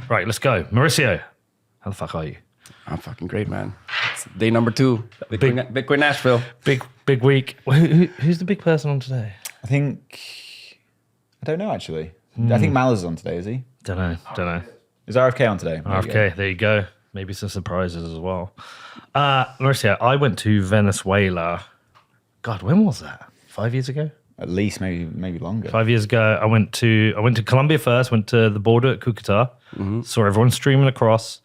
Right, let's go. Mauricio, how the fuck are you? I'm fucking great, man. It's day number 2. Bitcoin Nashville. Big week. Who's the big person on today? I don't know, actually. I think Mal is on today, is he? Don't know. Is RFK on today? RFK, there you go. Maybe some surprises as well. Mauricio, I went to Venezuela. God, when was that? 5 years ago? At least, maybe longer. 5 years ago, I went to Colombia first. Went to the border at Cucuta. Mm-hmm. Saw everyone streaming across.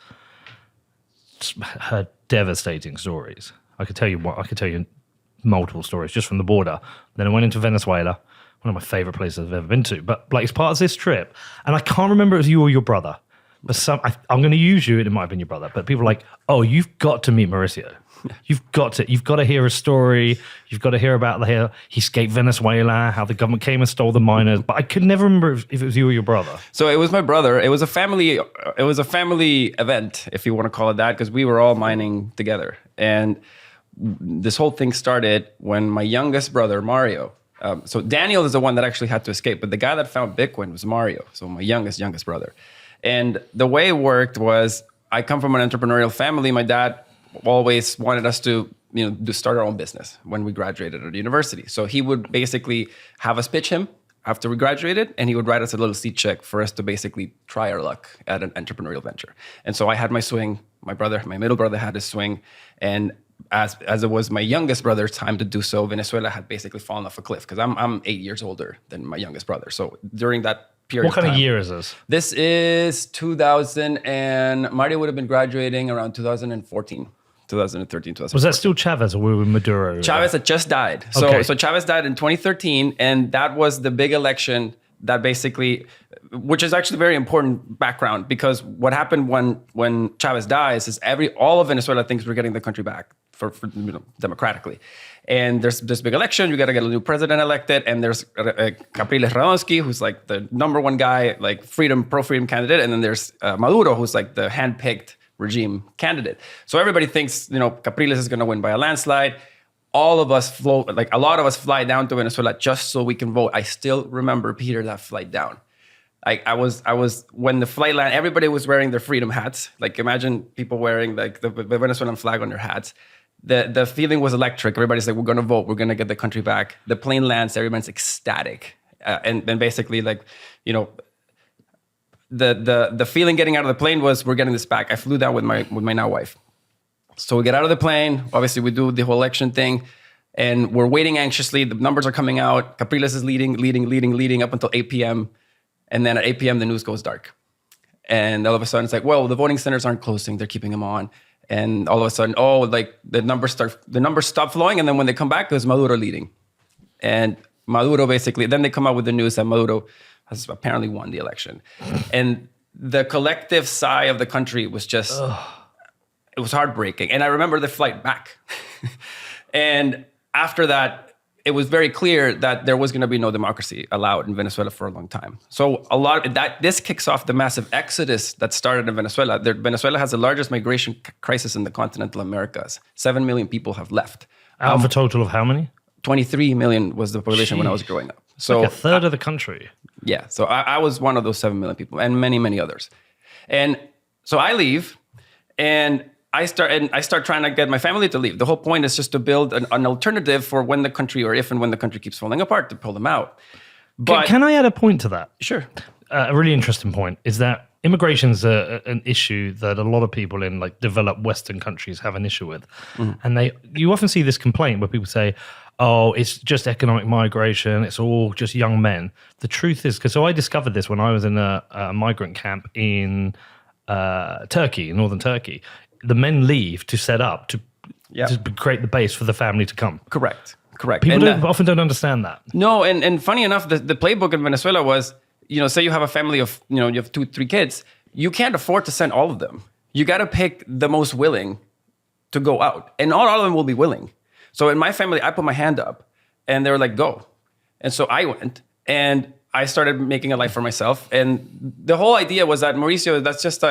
Heard devastating stories. I could tell you multiple stories just from the border. Then I went into Venezuela, one of my favorite places I've ever been to. But like, it's part of this trip, and I can't remember if it was you or your brother. But I'm going to use you, and it might have been your brother. But people are like, oh, you've got to meet Mauricio. You've got to hear his story. You've got to hear about he escaped Venezuela, how the government came and stole the miners. But I could never remember if it was you or your brother. So it was my brother. It was a family event, if you want to call it that, because we were all mining together. And this whole thing started when my youngest brother, Mario. So Daniel is the one that actually had to escape, but the guy that found Bitcoin was Mario. So my youngest brother. And the way it worked was, I come from an entrepreneurial family. My dad always wanted us to start our own business when we graduated at university. So he would basically have us pitch him after we graduated, and he would write us a little seed check for us to basically try our luck at an entrepreneurial venture. And so I had my swing, my middle brother had his swing, and as it was my youngest brother's time to do so, Venezuela had basically fallen off a cliff, because I'm 8 years older than my youngest brother. So during that period What kind of year is this? This is 2000, and Mario would have been graduating around 2013, 2014. Was that still Chavez or were we Maduro? Chavez had just died. So Chavez died in 2013, and that was the big election that basically, which is actually very important background, because what happened when Chavez dies is all of Venezuela thinks we're getting the country back for democratically. And there's this big election, you got to get a new president elected, and there's Capriles Radonsky, who's like the number one guy, like pro-freedom candidate, and then there's Maduro, who's like the handpicked regime candidate. So everybody thinks, Capriles is going to win by a landslide. A lot of us fly down to Venezuela just so we can vote. I still remember, Peter, that flight down. I was when the flight landed, everybody was wearing their freedom hats. Like, imagine people wearing like the Venezuelan flag on their hats. The feeling was electric. Everybody's like, we're going to vote. We're going to get the country back. The plane lands. Everyone's ecstatic. And basically, the feeling getting out of the plane was, we're getting this back. I flew down with my now wife. So we get out of the plane. Obviously, we do the whole election thing. And we're waiting anxiously. The numbers are coming out. Capriles is leading up until 8 p.m. And then at 8 p.m., the news goes dark. And all of a sudden, it's like, well, the voting centers aren't closing. They're keeping them on. And all of a sudden, the numbers stop flowing. And then when they come back, there's Maduro leading. And Maduro basically, then they come out with the news that Maduro has apparently won the election. And the collective sigh of the country was just, it was heartbreaking. And I remember the flight back. And after that, it was very clear that there was going to be no democracy allowed in Venezuela for a long time. So this kicks off the massive exodus that started in Venezuela. Venezuela has the largest migration crisis in the continental Americas. 7 million people have left. Out of a total of how many? 23 million was the population when I was growing up. So like a third of the country. Yeah. So I was one of those 7 million people, and many, many others. And so I leave, and I start trying to get my family to leave. The whole point is just to build an alternative for when the country, or if and when the country keeps falling apart, to pull them out. But can I add a point to that? Sure. A really interesting point is that immigration is an issue that a lot of people in like developed Western countries have an issue with. Mm. And you often see this complaint where people say, oh, it's just economic migration. It's all just young men. The truth is, so I discovered this when I was in a migrant camp in Turkey, in northern Turkey. The men leave to set up, to create the base for the family to come. Correct. People often don't understand that. No, and funny enough, the playbook in Venezuela was, say you have a family of, you have 2-3 kids, you can't afford to send all of them. You got to pick the most willing to go out. And not all of them will be willing. So in my family, I put my hand up, and they were like, go. And so I went, and I started making a life for myself. And the whole idea was that, Mauricio, that's just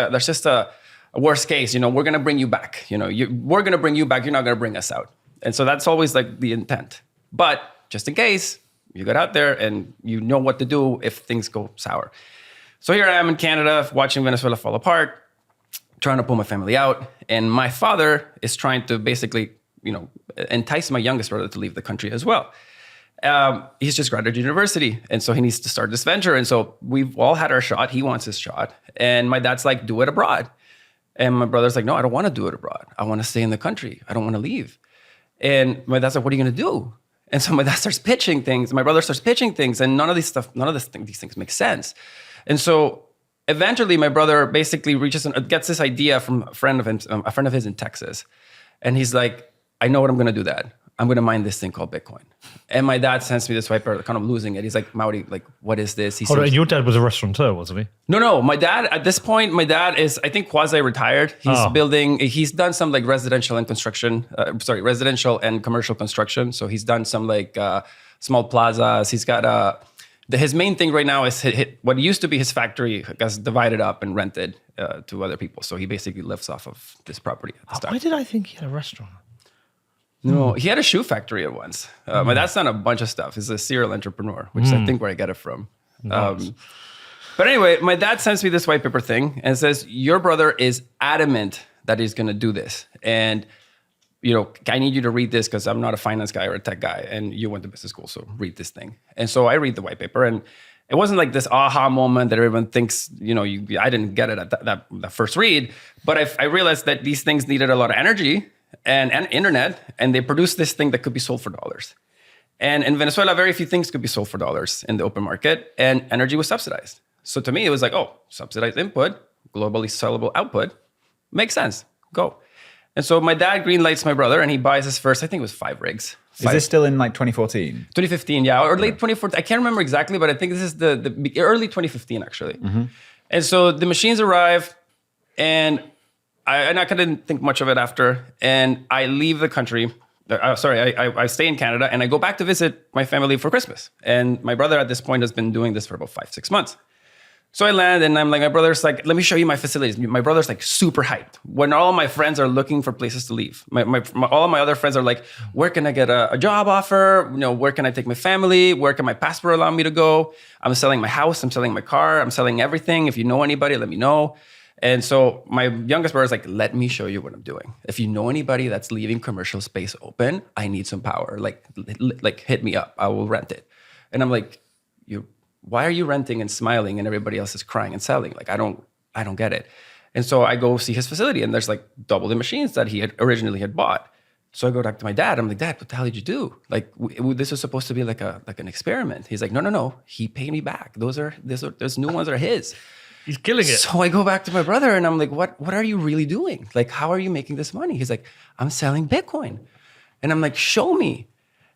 a worst case, we're going to bring you back. We're going to bring you back. You're not going to bring us out. And so that's always like the intent. But just in case, You get out there and you know what to do if things go sour. So here I am in Canada watching Venezuela fall apart, trying to pull my family out. And my father is trying to basically, entice my youngest brother to leave the country as well. He's just graduated university. And so he needs to start this venture. And so we've all had our shot. He wants his shot. And my dad's like, do it abroad. And my brother's like, no, I don't want to do it abroad. I want to stay in the country. I don't want to leave. And my dad's like, what are you going to do? And so my dad starts pitching things. My brother starts pitching things. And none of these things make sense. And so eventually my brother basically gets this idea from a friend of his in Texas. And he's like, I know what I'm going to do that. I'm going to mine this thing called Bitcoin. And my dad sends me this white paper, kind of losing it. He's like, Mauri, like, what is this? Your dad was a restaurateur, wasn't he? No. My dad, at this point, is, I think, quasi-retired. He's done some like residential and commercial construction. So he's done some like small plazas. He's got his main thing right now is what used to be his factory gets divided up and rented to other people. So he basically lives off of this property at this time. Why did I think he had a restaurant? No, he had a shoe factory at once. My dad's done a bunch of stuff. He's a serial entrepreneur, which is, I think, where I get it from. Nice. But anyway, my dad sends me this white paper thing and says, your brother is adamant that he's going to do this. And, I need you to read this because I'm not a finance guy or a tech guy. And you went to business school, so read this thing. And so I read the white paper. And it wasn't like this aha moment that everyone thinks, I didn't get it at that first read. But I realized that these things needed a lot of energy and internet, and they produced this thing that could be sold for dollars. And in Venezuela, very few things could be sold for dollars in the open market, and energy was subsidized. So to me, it was like, subsidized input, globally sellable output, makes sense, go. And so my dad greenlights my brother, and he buys his first, I think it was 5 rigs. Is this still in like 2014? 2015, yeah, or late 2014. I can't remember exactly, but I think this is the early 2015, actually. Mm-hmm. And so the machines arrive, and I couldn't think much of it after. And I leave the country. I stay in Canada, and I go back to visit my family for Christmas. And my brother at this point has been doing this for about 5-6 months. So I land, and I'm like, my brother's like, let me show you my facilities. My brother's like super hyped. When all of my friends are looking for places to leave, all of my other friends are like, where can I get a job offer? Where can I take my family? Where can my passport allow me to go? I'm selling my house. I'm selling my car. I'm selling everything. If you know anybody, let me know. And so my youngest brother's like, let me show you what I'm doing. If you know anybody that's leaving commercial space open, I need some power. Like hit me up. I will rent it. And I'm like, why are you renting and smiling and everybody else is crying and selling? Like, I don't get it. And so I go see his facility, and there's like double the machines that he had originally bought. So I go back to my dad. I'm like, Dad, what the hell did you do? Like, this was supposed to be like an experiment. He's like, no. He paid me back. Those new ones are his. He's killing it. So I go back to my brother, and I'm like, what are you really doing? Like, how are you making this money? He's like, I'm selling Bitcoin. And I'm like, show me.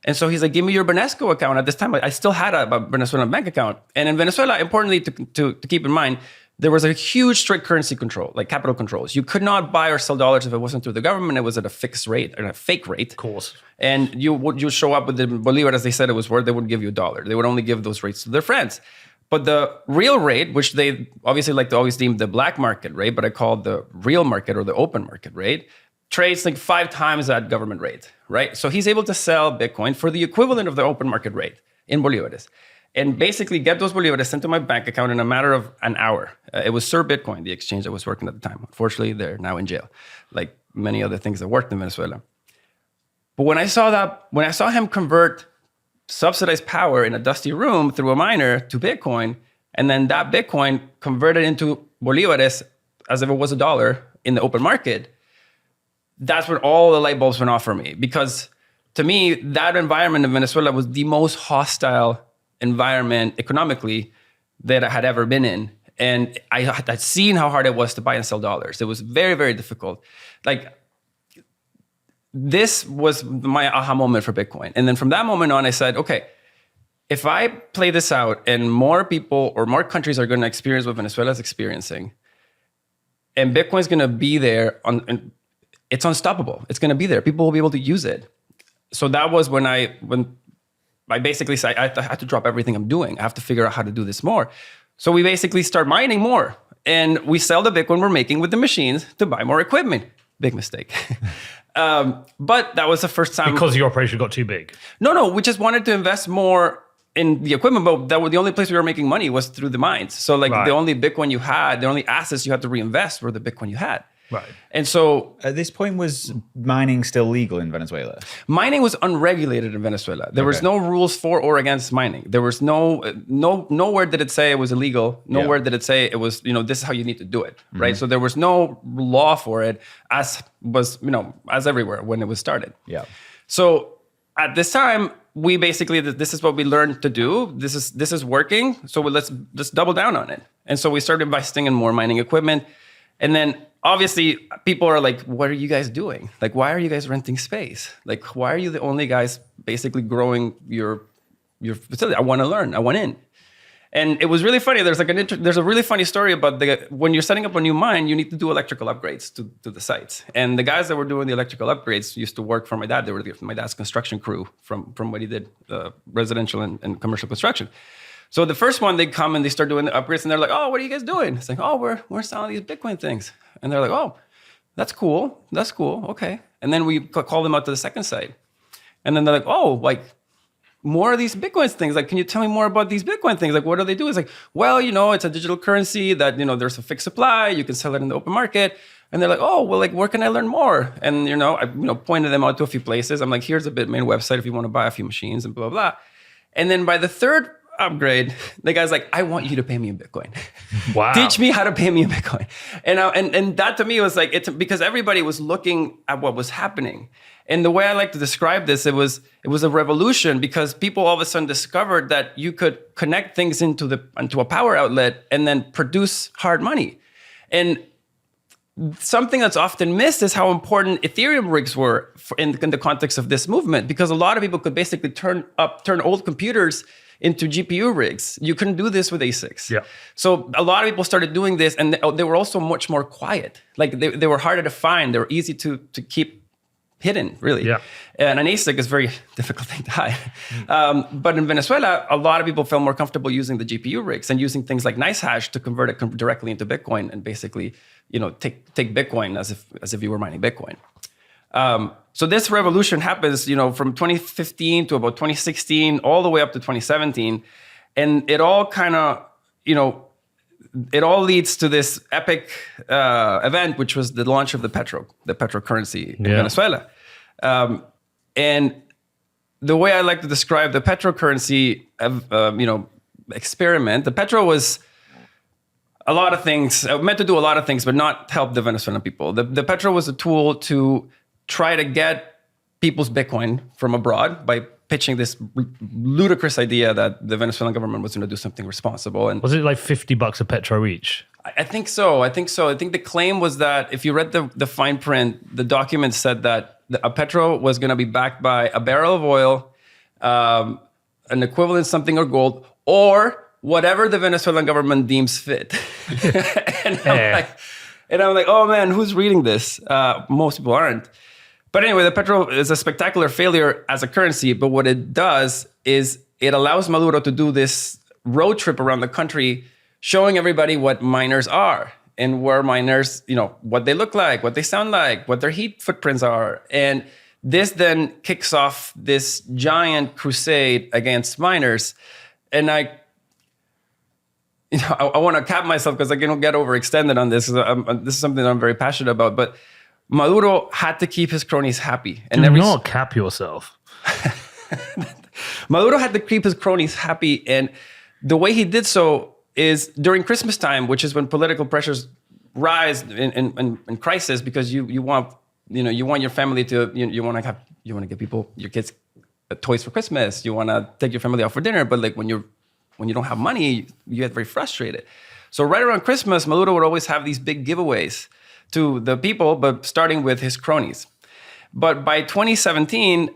And so he's like, give me your Banesco account. At this time, I still had a Venezuelan bank account. And in Venezuela, importantly to keep in mind, there was a huge strict currency control, like capital controls. You could not buy or sell dollars if it wasn't through the government. It was at a fixed rate, or a fake rate. Of course. And you show up with the Bolivar as they said it was worth, they wouldn't give you $1. They would only give those rates to their friends. But the real rate, which they obviously like to always deem the black market rate, but I call it the real market or the open market rate, trades like 5 times that government rate, right? So he's able to sell Bitcoin for the equivalent of the open market rate in Bolivares, and basically get those Bolivares sent to my bank account in a matter of an hour. It was Sir Bitcoin, the exchange that was working at the time. Unfortunately, they're now in jail, like many other things that worked in Venezuela. But when I saw him convert subsidized power in a dusty room through a miner to Bitcoin, and then that Bitcoin converted into Bolivares as if it was $1 in the open market, that's when all the light bulbs went off for me. Because to me, that environment in Venezuela was the most hostile environment economically that I had ever been in. And I had seen how hard it was to buy and sell dollars. It was very, very difficult. Like, this was my aha moment for Bitcoin. And then from that moment on, I said, okay, if I play this out and more people or more countries are going to experience what Venezuela is experiencing, and Bitcoin's going to be there, it's unstoppable. It's going to be there. People will be able to use it. So that was when I basically said, I have to drop everything I'm doing. I have to figure out how to do this more. So we basically start mining more. And we sell the Bitcoin we're making with the machines to buy more equipment. Big mistake. But that was the first time. Because your operation got too big. No. We just wanted to invest more in the equipment, but that was the only place we were making money was through the mines. So like Right. the only Bitcoin you had, the only assets you had to reinvest were the Bitcoin you had. Right. And so At this point, was mining still legal in Venezuela? mining was unregulated in Venezuela. There was Okay. no rules for or against mining. There was nowhere did it say it was illegal. Nowhere did it say it was, this is how you need to do it, right? So there was no law for it, as was, as everywhere when it was started. Yeah. So at this time, we basically, this is what we learned to do. This is working. So let's double down on it. And so we started investing in more mining equipment. And then obviously people are like, what are you guys doing? Like, why are you guys renting space? Like, why are you the only guys basically growing your facility? I want to learn. I want in. And it was really funny. There's there's a really funny story about when you're setting up a new mine, you need to do electrical upgrades to the sites. And the guys that were doing the electrical upgrades used to work for my dad. They were my dad's construction crew from what he did, residential and commercial construction. So the first one, they come and they start doing the upgrades, and they're like, "Oh, what are you guys doing?" It's like, "Oh, we're selling these Bitcoin things." And they're like, "Oh, that's cool. That's cool. Okay." And then we call them out to the second site, and then they're like, "Oh, like more of these Bitcoin things. Like, can you tell me more about these Bitcoin things? Like, what do they do?" It's like, "Well, it's a digital currency that there's a fixed supply. You can sell it in the open market." And they're like, "Oh, well, like, where can I learn more?" And I pointed them out to a few places. I'm like, "Here's a Bitmain website if you want to buy a few machines and blah blah." And then by the third upgrade, the guy's like, "I want you to pay me in Bitcoin. Wow. Teach me how to pay me in Bitcoin." And that to me was like, it's because everybody was looking at what was happening. And the way I like to describe this, it was a revolution because people all of a sudden discovered that you could connect things into a power outlet and then produce hard money. And something that's often missed is how important Ethereum rigs were in the context of this movement, because a lot of people could basically turn old computers into GPU rigs. You couldn't do this with ASICs. Yeah. So a lot of people started doing this, and they were also much more quiet. Like they were harder to find. They were easy to keep hidden, really. Yeah. And an ASIC is a very difficult thing to hide. But in Venezuela, a lot of people felt more comfortable using the GPU rigs and using things like NiceHash to convert it directly into Bitcoin and basically, take Bitcoin as if you were mining Bitcoin. So this revolution happens, from 2015 to about 2016, all the way up to 2017. And it all kind of, it all leads to this epic event, which was the launch of the petro currency in Venezuela. And the way I like to describe the petro currency, experiment, the petro was a lot of things, meant to do a lot of things, but not help the Venezuelan people. The petro was a tool to try to get people's Bitcoin from abroad by pitching this ludicrous idea that the Venezuelan government was going to do something responsible. And Was it like $50 a petro each? I think so. I think the claim was that if you read the fine print, the document said that a petro was going to be backed by a barrel of oil, an equivalent something or gold, or whatever the Venezuelan government deems fit. And I'm like, oh man, who's reading this? Most people aren't. But anyway, the petro is a spectacular failure as a currency. But what it does is it allows Maduro to do this road trip around the country, showing everybody what miners are and where miners, what they look like, what they sound like, what their heat footprints are. And this then kicks off this giant crusade against miners. And I want to cap myself because I can get overextended on this. This is something that I'm very passionate about. But Maduro had to keep his cronies happy. And Do not cap yourself. Maduro had to keep his cronies happy. And the way he did so is during Christmas time, which is when political pressures rise in crisis, because you want your family to, you want to get your kids toys for Christmas. You want to take your family out for dinner. But like when you don't have money, you get very frustrated. So right around Christmas, Maduro would always have these big giveaways to the people, but starting with his cronies. But by 2017,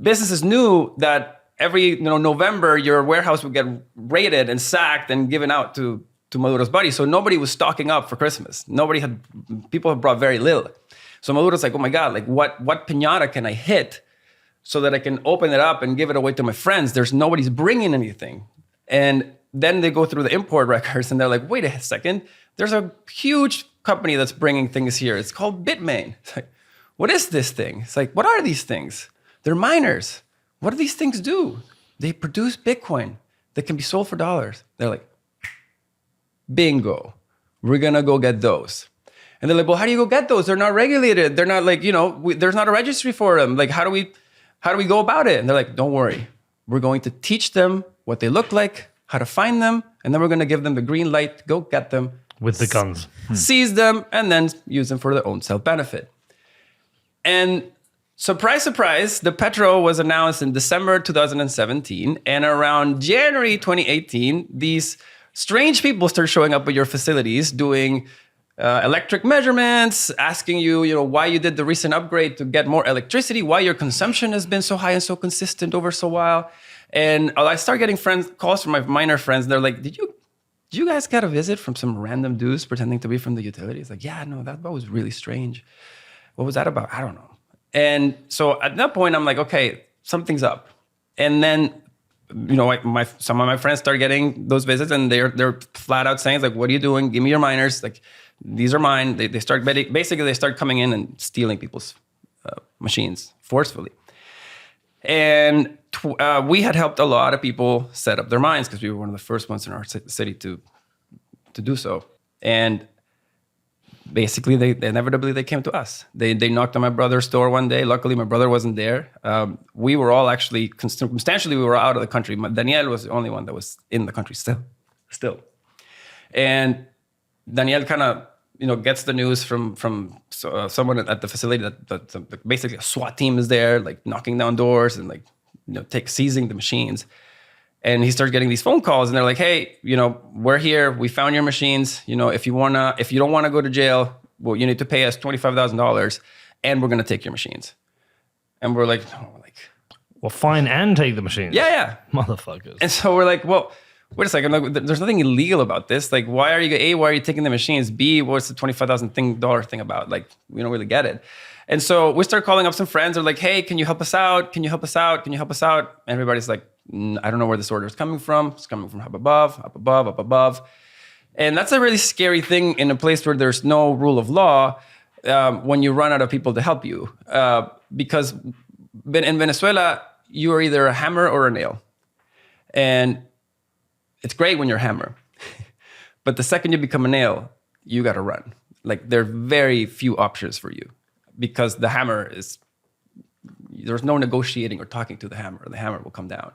businesses knew that every November, your warehouse would get raided and sacked and given out to Maduro's buddies. So nobody was stocking up for Christmas. People had brought very little. So Maduro's like, oh my God, like what piñata can I hit so that I can open it up and give it away to my friends? Nobody's bringing anything. And then they go through the import records and they're like, wait a second, there's a huge company that's bringing things here. It's called Bitmain. It's like, what is this thing? It's like, what are these things? They're miners. What do these things do? They produce Bitcoin that can be sold for dollars. They're like, bingo, we're gonna go get those. And they're like, well, how do you go get those? They're not regulated. They're not like, there's not a registry for them. Like, how do we go about it? And they're like, don't worry. We're going to teach them what they look like, how to find them, and then we're going to give them the green light to go get them. With the guns. Seize them, and then use them for their own self-benefit. And surprise, surprise, the Petro was announced in December 2017. And around January 2018, these strange people start showing up at your facilities doing electric measurements, asking you, why you did the recent upgrade to get more electricity, why your consumption has been so high and so consistent over so while. And I start getting calls from my miner friends. They're like, did you guys get a visit from some random dudes pretending to be from the utilities? Like, yeah, no, that was really strange. What was that about? I don't know. And so at that point, I'm like, okay, something's up. And then, some of my friends start getting those visits, and they're flat out saying, like, what are you doing? Give me your miners. Like, these are mine. They start coming in and stealing people's machines forcefully. And we had helped a lot of people set up their mines because we were one of the first ones in our city to do so. And basically, they inevitably came to us. They knocked on my brother's door one day. Luckily, my brother wasn't there. We were all actually, circumstantially, we were out of the country. Daniel was the only one that was in the country still. And Daniel kind of, gets the news from someone at the facility that basically a SWAT team is there, like knocking down doors and like, seizing the machines. And he starts getting these phone calls, and they're like, hey, we're here. We found your machines. If you don't want to go to jail, well, you need to pay us $25,000 and we're going to take your machines. And we're like, well, fine and take the machines. Yeah. Motherfuckers. And so we're like, well, wait a second. Like, there's nothing illegal about this. Like, why are you taking the machines? B, what's the $25,000 thing about? Like, we don't really get it. And so we start calling up some friends. They're like, hey, can you help us out? Can you help us out? Can you help us out? And everybody's like, I don't know where this order is coming from. It's coming from up above. And that's a really scary thing in a place where there's no rule of law when you run out of people to help you. Because in Venezuela, you are either a hammer or a nail. And it's great when you're a hammer. But the second you become a nail, you got to run. Like, there are very few options for you. Because the hammer there's no negotiating or talking to the hammer. The hammer will come down.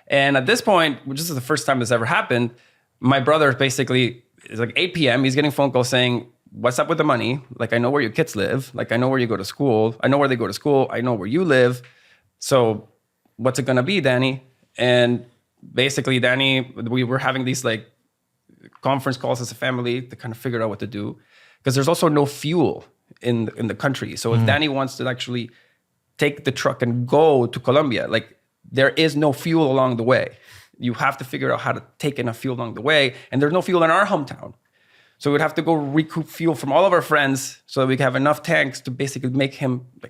And at this point, which is the first time this ever happened, my brother basically is like 8 p.m. He's getting phone calls saying, what's up with the money? Like, I know where your kids live. Like, I know where you go to school. I know where they go to school. I know where you live. So what's it going to be, Danny? And basically, Danny, we were having these like conference calls as a family to kind of figure out what to do. Because there's also no fuel in the country. So if Danny wants to actually take the truck and go to Colombia, like, there is no fuel along the way. You have to figure out how to take enough fuel along the way. And there's no fuel in our hometown. So we'd have to go recoup fuel from all of our friends so that we can have enough tanks to basically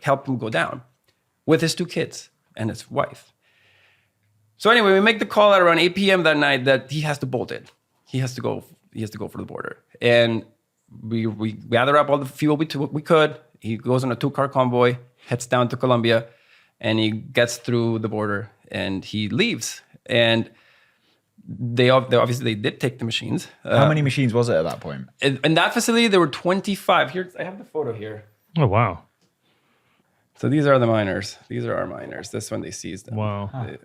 help him go down with his 2 kids and his wife. So anyway, we make the call at around 8 p.m. that night that he has to bolt it. He has to go for the border. And we gather up all the fuel we could. He goes on a 2-car convoy, heads down to Colombia, and he gets through the border and he leaves. And they obviously did take the machines. How many machines was it at that point? In that facility, there were 25. Here, I have the photo here. Oh, wow. So these are the miners. These are our miners. This one they seized them. Wow. They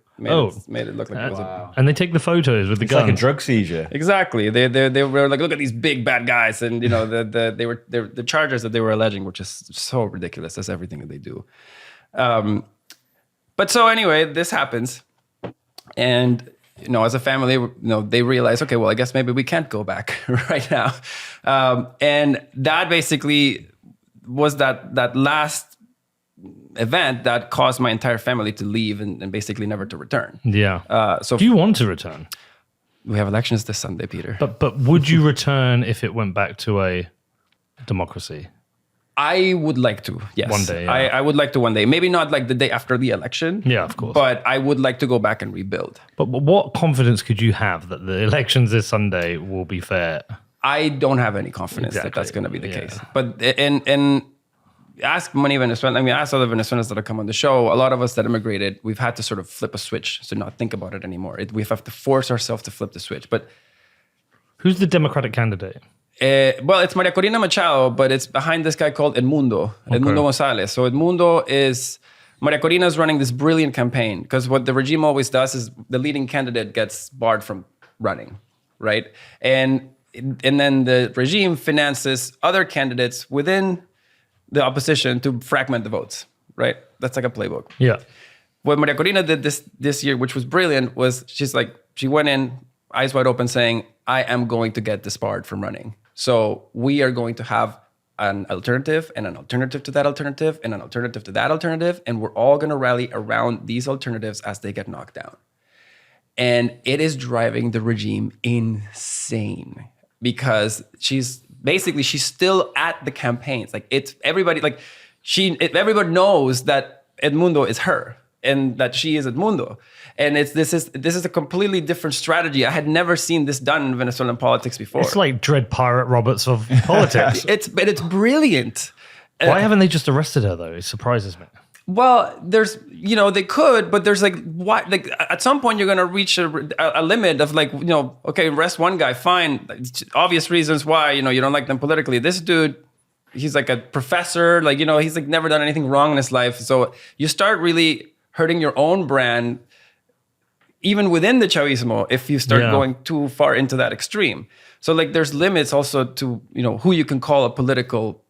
made it look like it was a... And they take the photos with the guns. It's like a drug seizure. Exactly. They were like, look at these big bad guys, and the charges that they were alleging were just so ridiculous. That's everything that they do. But so anyway, this happens, and as a family, they realize, okay, well, I guess maybe we can't go back right now, and that basically was that last event that caused my entire family to leave and basically never to return. Yeah. So do you want to return? We have elections this Sunday, Peter. But would you return if it went back to a democracy? I would like to, yes. One day, yeah. I would like to one day. Maybe not like the day after the election. Yeah, of course. But I would like to go back and rebuild. But what confidence could you have that the elections this Sunday will be fair? I don't have any confidence that that's going to be the case. But and ask many Venezuelans, I mean, ask other Venezuelans that have come on the show, a lot of us that immigrated, we've had to sort of flip a switch to not think about it anymore. We have to force ourselves to flip the switch. But who's the Democratic candidate? Well, it's Maria Corina Machado, but it's behind this guy called Edmundo Gonzalez. So Maria Corina is running this brilliant campaign because what the regime always does is the leading candidate gets barred from running, right? And then the regime finances other candidates within the opposition to fragment the votes, right? That's like a playbook. Yeah. What Maria Corina did this year, which was brilliant, was she went in eyes wide open saying, I am going to get disbarred from running. So we are going to have an alternative and an alternative to that alternative and an alternative to that alternative. And we're all going to rally around these alternatives as they get knocked down. And it is driving the regime insane because she's still at the campaigns. Like everybody knows that Edmundo is her and that she is Edmundo. And this is a completely different strategy. I had never seen this done in Venezuelan politics before. It's like Dread Pirate Roberts of politics. It's brilliant. Why haven't they just arrested her though? It surprises me. Well, they could, but there's at some point you're going to reach a limit of okay, arrest one guy, fine. It's obvious reasons why, you don't like them politically. This dude, he's like a professor, he's never done anything wrong in his life. So you start really hurting your own brand, even within the Chavismo, if you start going too far into that extreme. So there's limits also to, who you can call a political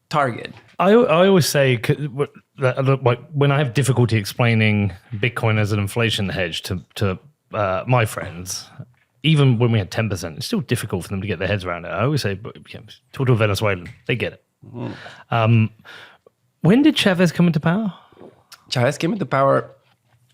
target. I always say that when I have difficulty explaining Bitcoin as an inflation hedge to my friends, even when we had 10%, it's still difficult for them to get their heads around it. I always say, talk to a Venezuelan, they get it. Mm. When did Chavez come into power? Chavez came into power.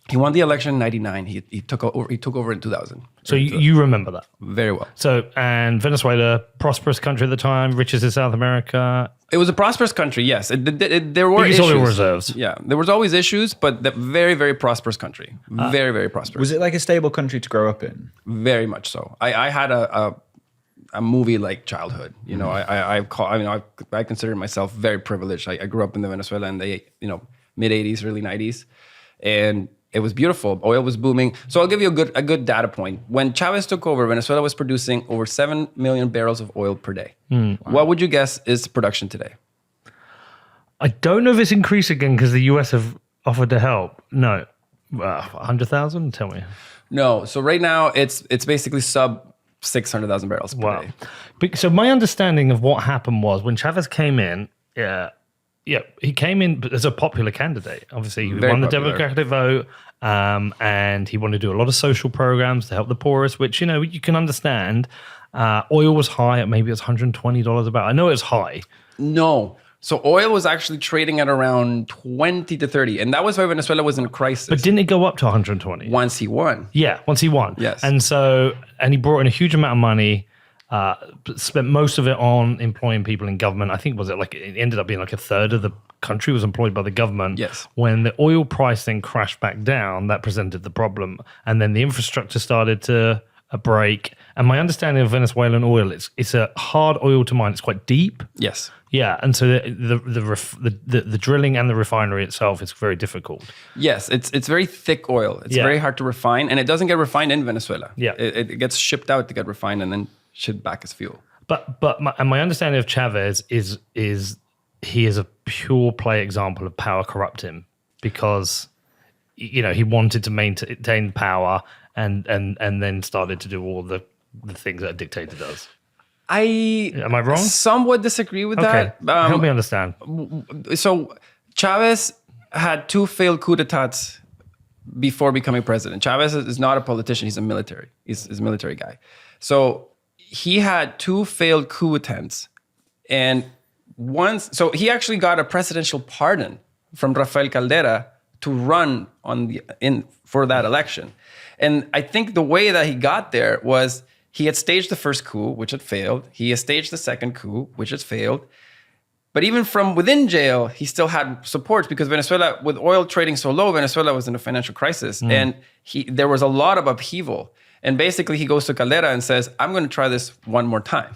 He won the election in 99. He took over in 2000. So you remember that? Very well. So, and Venezuela, prosperous country at the time, richest in South America. It was a prosperous country, yes. There were biggest issues. oil reserves. Yeah, there was always issues, but the very, very prosperous country. Very, very prosperous. Was it like a stable country to grow up in? Very much so. I had a movie-like childhood. I consider myself very privileged. I grew up in Venezuela in the mid 80s, early 90s, and it was beautiful. Oil was booming. So I'll give you a good data point. When Chavez took over, Venezuela was producing over 7 million barrels of oil per day. Wow. What would you guess is production today? I don't know if it's increased again because the US have offered to help. No. 100,000? Tell me. No. So right now it's basically sub 600,000 barrels per day. So my understanding of what happened was when Chavez came in, he came in as a popular candidate. Obviously, he won the Democratic vote, and he wanted to do a lot of social programs to help the poorest, which, you can understand. Oil was high at maybe it was $120 a barrel. I know it was high. No. So oil was actually trading at around 20 to 30, and that was why Venezuela was in a crisis. But didn't it go up to 120? Once he won. Yeah, once he won. Yes. And he brought in a huge amount of money. Spent most of it on employing people in government. I think it ended up being like a third of the country was employed by the government. Yes. When the oil price then crashed back down, that presented the problem, and then the infrastructure started to break. And my understanding of Venezuelan oil, it's a hard oil to mine. It's quite deep. Yes. Yeah, and so the drilling and the refinery itself is very difficult. Yes, it's very thick oil. It's very hard to refine, and it doesn't get refined in Venezuela. Yeah, it gets shipped out to get refined and then shipped back as fuel. But my understanding of Chavez is he is a pure play example of power corrupting because he wanted to maintain power and then started to do all the things that a dictator does. Am I wrong? Somewhat disagree with that. Help me understand. So Chavez had 2 failed coups d'etats before becoming president. Chavez is not a politician. He's a military. He's a military guy. So he had 2 failed coup attempts. And so he actually got a presidential pardon from Rafael Caldera to run for that election. And I think the way that he got there was he had staged the first coup, which had failed. He had staged the second coup, which had failed. But even from within jail, he still had support because Venezuela, with oil trading so low, Venezuela was in a financial crisis. And there was a lot of upheaval. And basically he goes to Caldera and says, I'm going to try this one more time.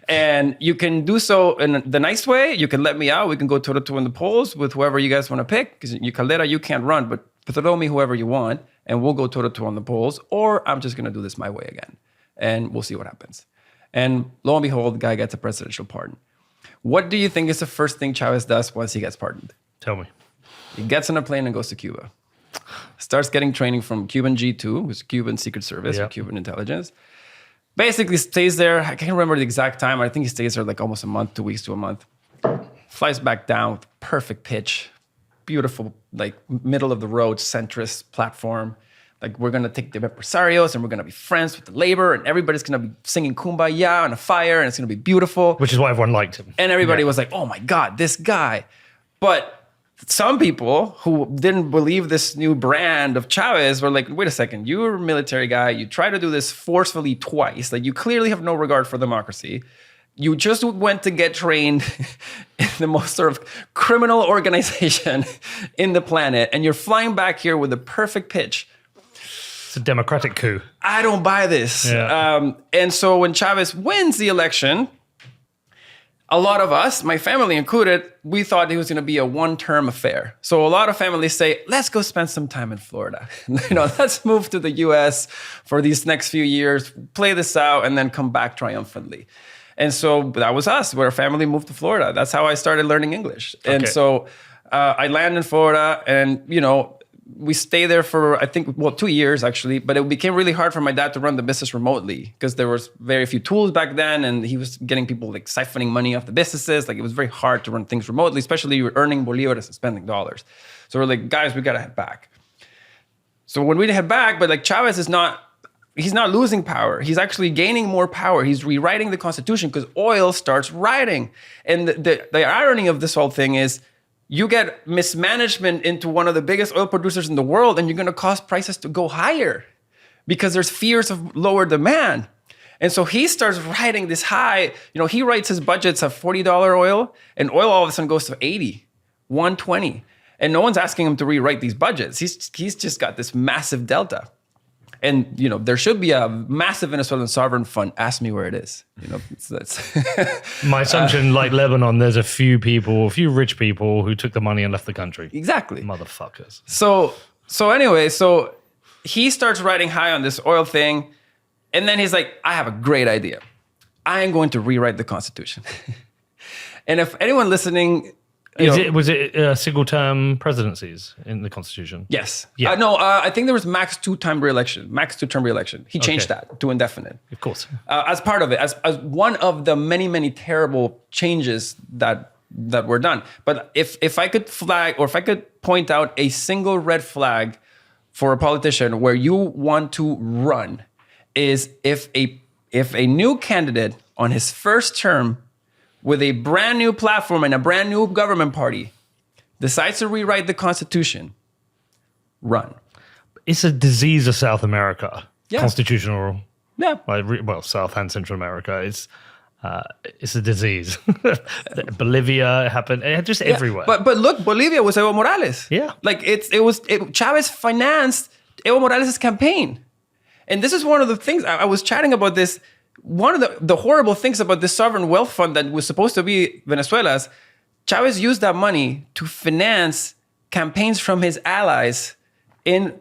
And you can do so in the nice way. You can let me out. We can go toe-to-toe in the polls with whoever you guys want to pick. Because you Caldera, you can't run, but throw me whoever you want, and we'll go toe-to-toe on the polls. Or I'm just going to do this my way again. And we'll see what happens. And lo and behold, the guy gets a presidential pardon. What do you think is the first thing Chavez does once he gets pardoned? Tell me. He gets on a plane and goes to Cuba. Starts getting training from Cuban G2, which is Cuban Secret Service or Cuban intelligence. Basically stays there. I can't remember the exact time. I think he stays there like almost a month, 2 weeks to a month. Flies back down with perfect pitch. Beautiful, like middle of the road, centrist platform. Like, we're going to take the empresarios and we're going to be friends with the labor, and everybody's going to be singing Kumbaya on a fire, and it's going to be beautiful. Which is why everyone liked him. And everybody was like, oh my God, this guy. But some people who didn't believe this new brand of Chavez were like, wait a second, you're a military guy. You try to do this forcefully twice. Like, you clearly have no regard for democracy. You just went to get trained in the most sort of criminal organization in the planet, and you're flying back here with a perfect pitch. It's a democratic coup. I don't buy this. Yeah. And so when Chavez wins the election, a lot of us, my family included, we thought it was going to be a one-term affair. So a lot of families say, let's go spend some time in Florida. Let's move to the US for these next few years, play this out, and then come back triumphantly. And so that was us, where our family moved to Florida. That's how I started learning English. Okay. And so I landed in Florida, and, we stayed there for, I think, 2 years actually, but it became really hard for my dad to run the business remotely because there was very few tools back then, and he was getting people like siphoning money off the businesses. Like, it was very hard to run things remotely, especially you're earning bolívares and spending dollars. So we're like, guys, we got to head back. So when we head back, but like Chavez he's not losing power. He's actually gaining more power. He's rewriting the Constitution because oil starts rioting. And the irony of this whole thing is, you get mismanagement into one of the biggest oil producers in the world, and you're going to cause prices to go higher because there's fears of lower demand. And so he starts writing this high, he writes his budgets of $40 oil, and oil all of a sudden goes to 80, 120. And no one's asking him to rewrite these budgets. He's just got this massive delta. And, there should be a massive Venezuelan sovereign fund. Ask me where it is. That's my assumption, like Lebanon, there's a few rich people who took the money and left the country. Exactly. Motherfuckers. So anyway, so he starts riding high on this oil thing. And then he's like, I have a great idea. I am going to rewrite the Constitution. And if anyone listening... Was it single-term presidencies in the Constitution? Yes. Yeah. I think there was max two-term reelection. He changed that to indefinite. Of course. As part of it, as one of the many, many terrible changes that were done. But if I could flag, or if I could point out a single red flag for a politician where you want to run, is if a new candidate on his first term with a brand new platform and a brand new government party decides to rewrite the Constitution, run. It's a disease of South America. Yeah. Constitutional. Yeah. South and Central America. It's a disease. Bolivia happened. Just everywhere. But look, Bolivia was Evo Morales. Yeah. Like Chavez financed Evo Morales' campaign. And this is one of the things, I was chatting about this. One of the horrible things about this sovereign wealth fund that was supposed to be Venezuela's, Chavez used that money to finance campaigns from his allies in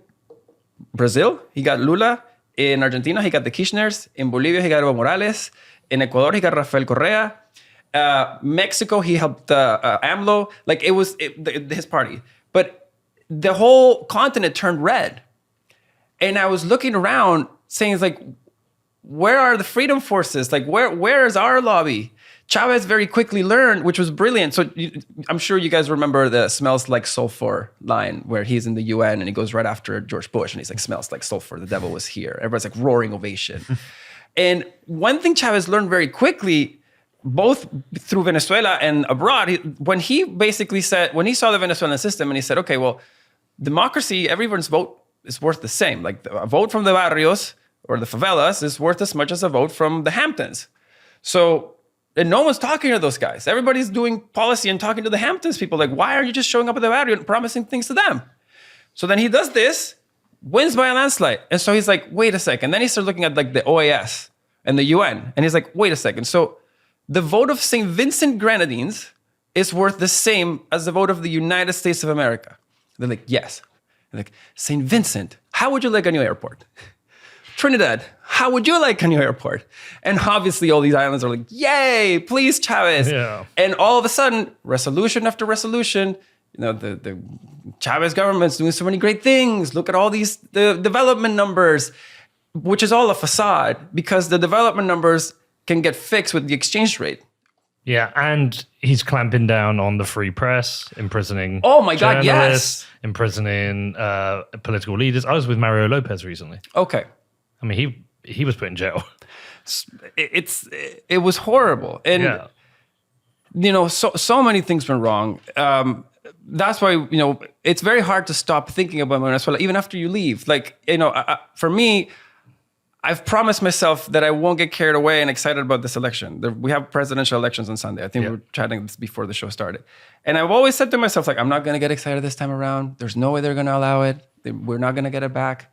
Brazil. He got Lula. In Argentina, he got the Kirchners. In Bolivia, he got Evo Morales. In Ecuador, he got Rafael Correa. Mexico, he helped AMLO. Like, it was his party. But the whole continent turned red. And I was looking around saying, it's like, where are the freedom forces? Like, where is our lobby? Chavez very quickly learned, which was brilliant. So I'm sure you guys remember the "smells like sulfur" line where he's in the UN and he goes right after George Bush and he's like, "Smells like sulfur. The devil was here." Everybody's like roaring ovation. And one thing Chavez learned very quickly, both through Venezuela and abroad, when he saw the Venezuelan system and he said, okay, well, democracy, everyone's vote is worth the same. Like, a vote from the barrios or the favelas is worth as much as a vote from the Hamptons. And no one's talking to those guys. Everybody's doing policy and talking to the Hamptons people. Like, why are you just showing up at the barrio and promising things to them? So then he does this, wins by a landslide. And so he's like, wait a second. Then he started looking at like the OAS and the UN. And he's like, wait a second. So the vote of St. Vincent Grenadines is worth the same as the vote of the United States of America. They're like, yes. They're like, St. Vincent, how would you like a new airport? Trinidad, how would you like a new airport? And obviously all these islands are like, yay, please, Chavez. Yeah. And all of a sudden, resolution after resolution, the Chavez government's doing so many great things. Look at all the development numbers, which is all a facade because the development numbers can get fixed with the exchange rate. Yeah, and he's clamping down on the free press, imprisoning Oh my God, journalists, yes. imprisoning political leaders. I was with Mario Lopez recently. Okay. I mean, he was put in jail. It was horrible. And, so many things went wrong. That's why, it's very hard to stop thinking about Venezuela, even after you leave. Like, for me, I've promised myself that I won't get carried away and excited about this election. We have presidential elections on Sunday. I think we were chatting this before the show started. And I've always said to myself, like, I'm not going to get excited this time around. There's no way they're going to allow it. We're not going to get it back.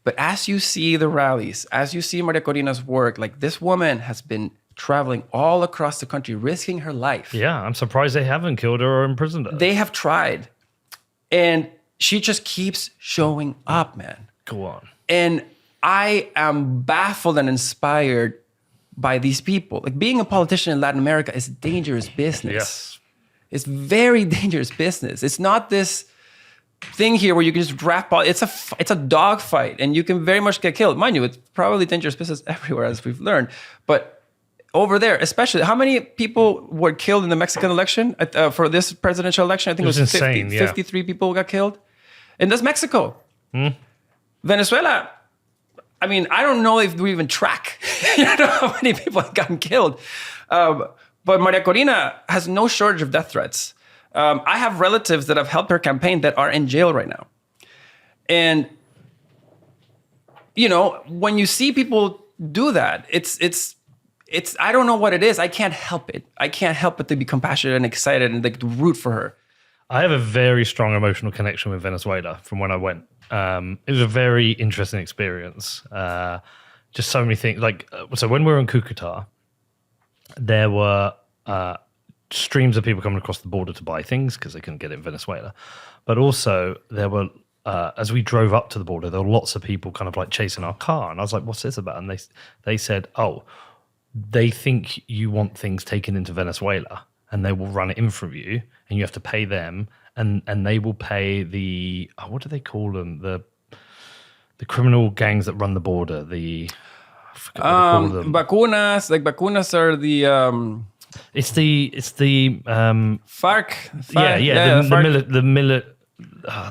But as you see the rallies, as you see Maria Corina's work, like this woman has been traveling all across the country, risking her life. Yeah, I'm surprised they haven't killed her or imprisoned her. They have tried. And she just keeps showing up, man. Go on. And I am baffled and inspired by these people. Like being a politician in Latin America is dangerous business. Yes. It's very dangerous business. It's not this thing here where you can just draft ball. It's a dogfight and you can very much get killed. Mind you, it's probably dangerous business everywhere as we've learned. But over there, especially, how many people were killed in the Mexican election for this presidential election? I think it was insane, 53 people got killed. And that's Mexico. Venezuela, I mean, I don't know if we even track how many people have gotten killed. But Maria Corina has no shortage of death threats. I have relatives that have helped her campaign that are in jail right now. And, when you see people do that, it's I don't know what it is. I can't help it. I can't help but to be compassionate and excited and to root for her. I have a very strong emotional connection with Venezuela from when I went. It was a very interesting experience. Just so many things. So when we were in Cucuta, there were streams of people coming across the border to buy things because they couldn't get it in Venezuela. But also there were, as we drove up to the border, there were lots of people kind of like chasing our car. And I was like, what's this about? And they said, oh, they think you want things taken into Venezuela and they will run it in from you and you have to pay them and they will pay the, what do they call them? The criminal gangs that run the border, I forget what they call them. Vacunas are the... It's the FARC.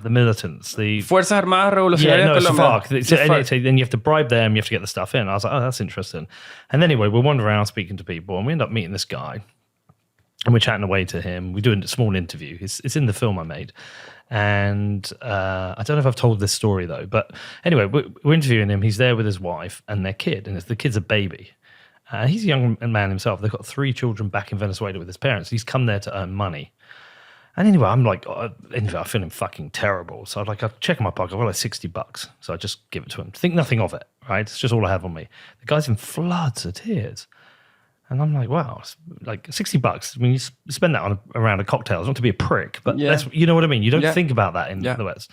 the militants, the Fuerzas Armadas Revolucionarias it's the Colombianas. FARC. Then you have to bribe them, you have to get the stuff in. I was like, oh, that's interesting. And anyway, we're wandering around speaking to people, and we end up meeting this guy, and we're chatting away to him. We do a small interview. It's in the film I made, and I don't know if I've told this story though. But anyway, we're interviewing him. He's there with his wife and their kid, and the kid's a baby. He's a young man himself. They've got 3 children back in Venezuela with his parents. He's come there to earn money. And anyway, I'm like, I'm feeling fucking terrible. So I check in my pocket. I've got like $60. So I just give it to him. Think nothing of it, right? It's just all I have on me. The guy's in floods of tears. And I'm like, wow, it's like $60. I mean, you spend that around a cocktail. It's not to be a prick, but that's, you know what I mean? You don't think about that in the West.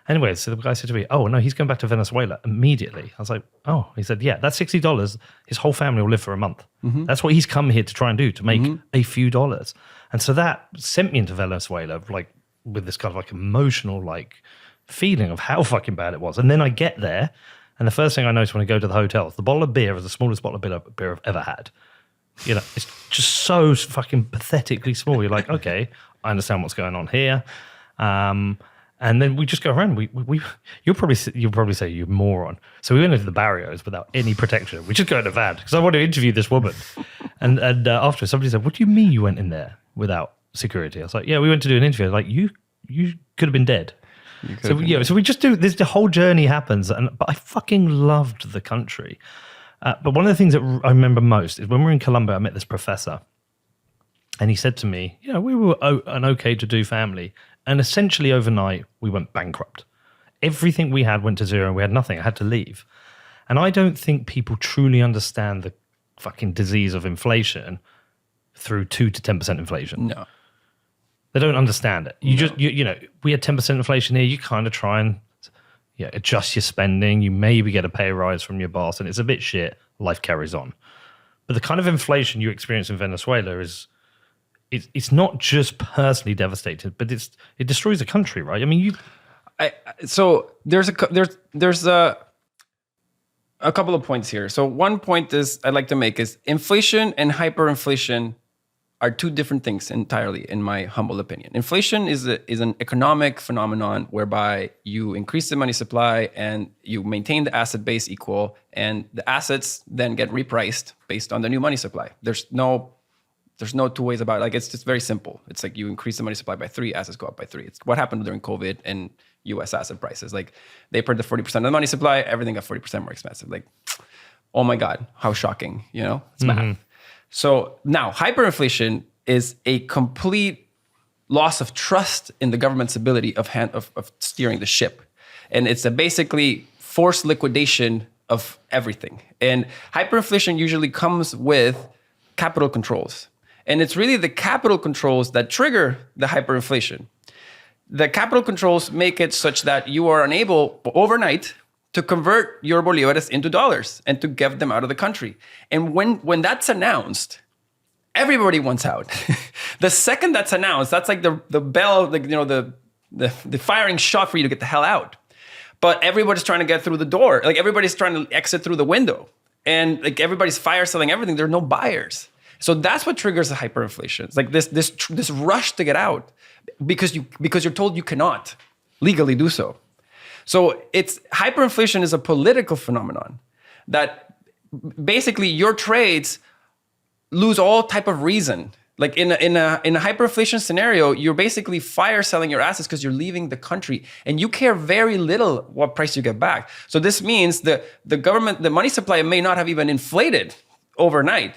Anyway, so the guy said to me, oh, no, he's going back to Venezuela immediately. I was like, oh. He said, yeah, that's $60. His whole family will live for a month. Mm-hmm. That's what he's come here to try and do, to make a few dollars. And so that sent me into Venezuela, like with this kind of like emotional like feeling of how fucking bad it was. And then I get there, and the first thing I notice when I go to the hotel is the bottle of beer is the smallest bottle of beer I've ever had. It's just so fucking pathetically small. You're like, okay, I understand what's going on here. And then we just go around. You'll probably say you're a moron. So we went into the barrios without any protection. We just go in the van because I want to interview this woman. And after somebody said, "What do you mean you went in there without security?" I was like, "Yeah, we went to do an interview." Like you could have been dead. So we just do this. The whole journey happens, but I fucking loved the country. But one of the things that I remember most is when we were in Colombia, I met this professor. And he said to me, we were an okay to do family. And essentially overnight, we went bankrupt. Everything we had went to zero and we had nothing. I had to leave. And I don't think people truly understand the fucking disease of inflation through 2 to 10% inflation. No. They don't understand it. You know, we had 10% inflation here. You kind of try and adjust your spending. You maybe get a pay rise from your boss, and it's a bit shit. Life carries on. But the kind of inflation you experience in Venezuela it's not just personally devastating, but it destroys the country, right? I mean, so there's a couple of points here. So one point I'd like to make is inflation and hyperinflation are two different things entirely, in my humble opinion. Inflation is an economic phenomenon whereby you increase the money supply and you maintain the asset base equal, and the assets then get repriced based on the new money supply. There's no two ways about it. Like, it's just very simple. It's like you increase the money supply by 3, assets go up by 3. It's what happened during COVID and US asset prices. Like, they printed 40% of the money supply, everything got 40% more expensive. Like, oh my God, how shocking, you know? It's math. So now hyperinflation is a complete loss of trust in the government's ability of steering the ship. And it's a basically forced liquidation of everything. And hyperinflation usually comes with capital controls. And it's really the capital controls that trigger the hyperinflation. The capital controls make it such that you are unable overnight to convert your bolívares into dollars and to get them out of the country. And when that's announced, everybody wants out. The second that's announced, that's like the bell, the firing shot for you to get the hell out. But everybody's trying to get through the door. Like, everybody's trying to exit through the window. And like, everybody's fire selling everything. There are no buyers. So that's what triggers the hyperinflation. It's like this rush to get out because you're told you cannot legally do so. So hyperinflation is a political phenomenon that basically your trades lose all type of reason. Like, in a hyperinflation scenario, you're basically fire selling your assets because you're leaving the country, and you care very little what price you get back. So this means the government, the money supply may not have even inflated overnight,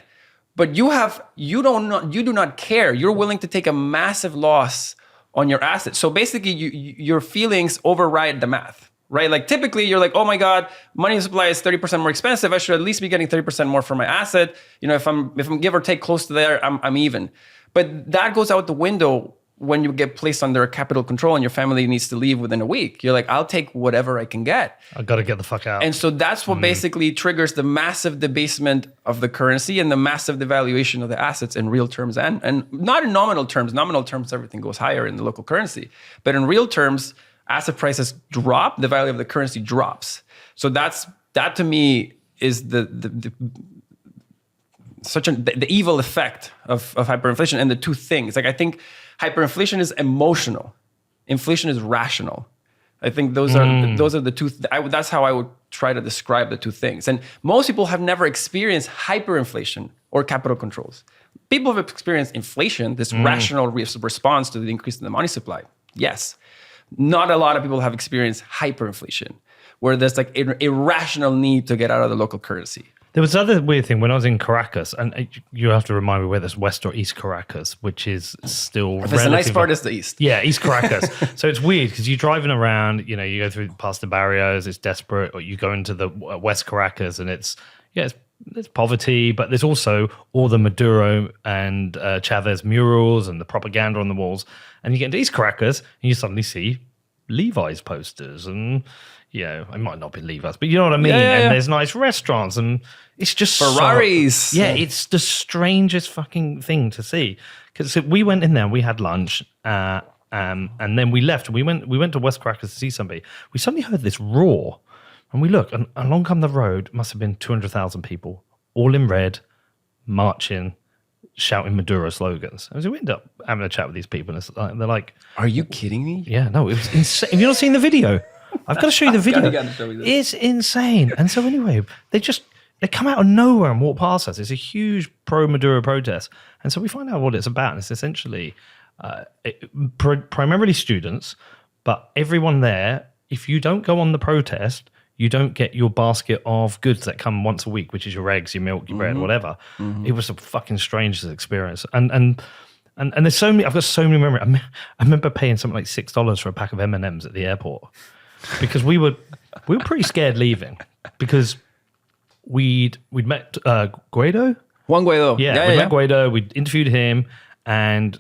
but you do not care. You're willing to take a massive loss on your assets. So basically, your feelings override the math, right? Like, typically, you're like, oh my God, money supply is 30% more expensive. I should at least be getting 30% more for my asset. You know, if I'm give or take close to there, I'm even. But that goes out the window when you get placed under a capital control and your family needs to leave within a week. You're like, I'll take whatever I can get. I got to get the fuck out. And so that's what basically triggers the massive debasement of the currency and the massive devaluation of the assets in real terms and not in nominal terms. Nominal terms, everything goes higher in the local currency. But in real terms, asset prices drop, the value of the currency drops. So that to me is the evil effect of hyperinflation, and the two things. Like, I think hyperinflation is emotional, inflation is rational. I think those are the two. That's how I would try to describe the two things. And most people have never experienced hyperinflation or capital controls. People have experienced inflation, this rational response to the increase in the money supply. Yes. Not a lot of people have experienced hyperinflation, where there's like an irrational need to get out of the local currency. There was another weird thing when I was in Caracas, and you have to remind me whether it's West or East Caracas, which is still the nice part is the East. Yeah, East Caracas. So it's weird because you're driving around, you know, you go through past the barrios, it's desperate, or you go into the West Caracas and it's poverty, but there's also all the Maduro and Chavez murals and the propaganda on the walls. And you get into East Caracas and you suddenly see Levi's posters and, you know, it might not be Levi's, but you know what I mean? And there's nice restaurants and it's just Ferraris. It's the strangest fucking thing to see. Because we went in there and we had lunch and then we left. We went to West Caracas to see somebody. We suddenly heard this roar and we look and along come the road, must have been 200,000 people, all in red, marching, shouting Maduro slogans. And so we ended up having a chat with these people and they're like, are you kidding me? Yeah, no, it was insane. Have you not seen the video? I've got to show you the video. It's insane. And so anyway, they come out of nowhere and walk past us. It's a huge pro-Maduro protest. And so we find out what it's about. And it's essentially primarily students, but everyone there, if you don't go on the protest, you don't get your basket of goods that come once a week, which is your eggs, your milk, your bread, whatever. It was a fucking strange experience. And there's so many, I've got so many memories. I remember paying something like $6 for a pack of M&Ms at the airport because we were pretty scared leaving because we'd met Guaido. Juan Guaido. Yeah, we met Guaido. We interviewed him, and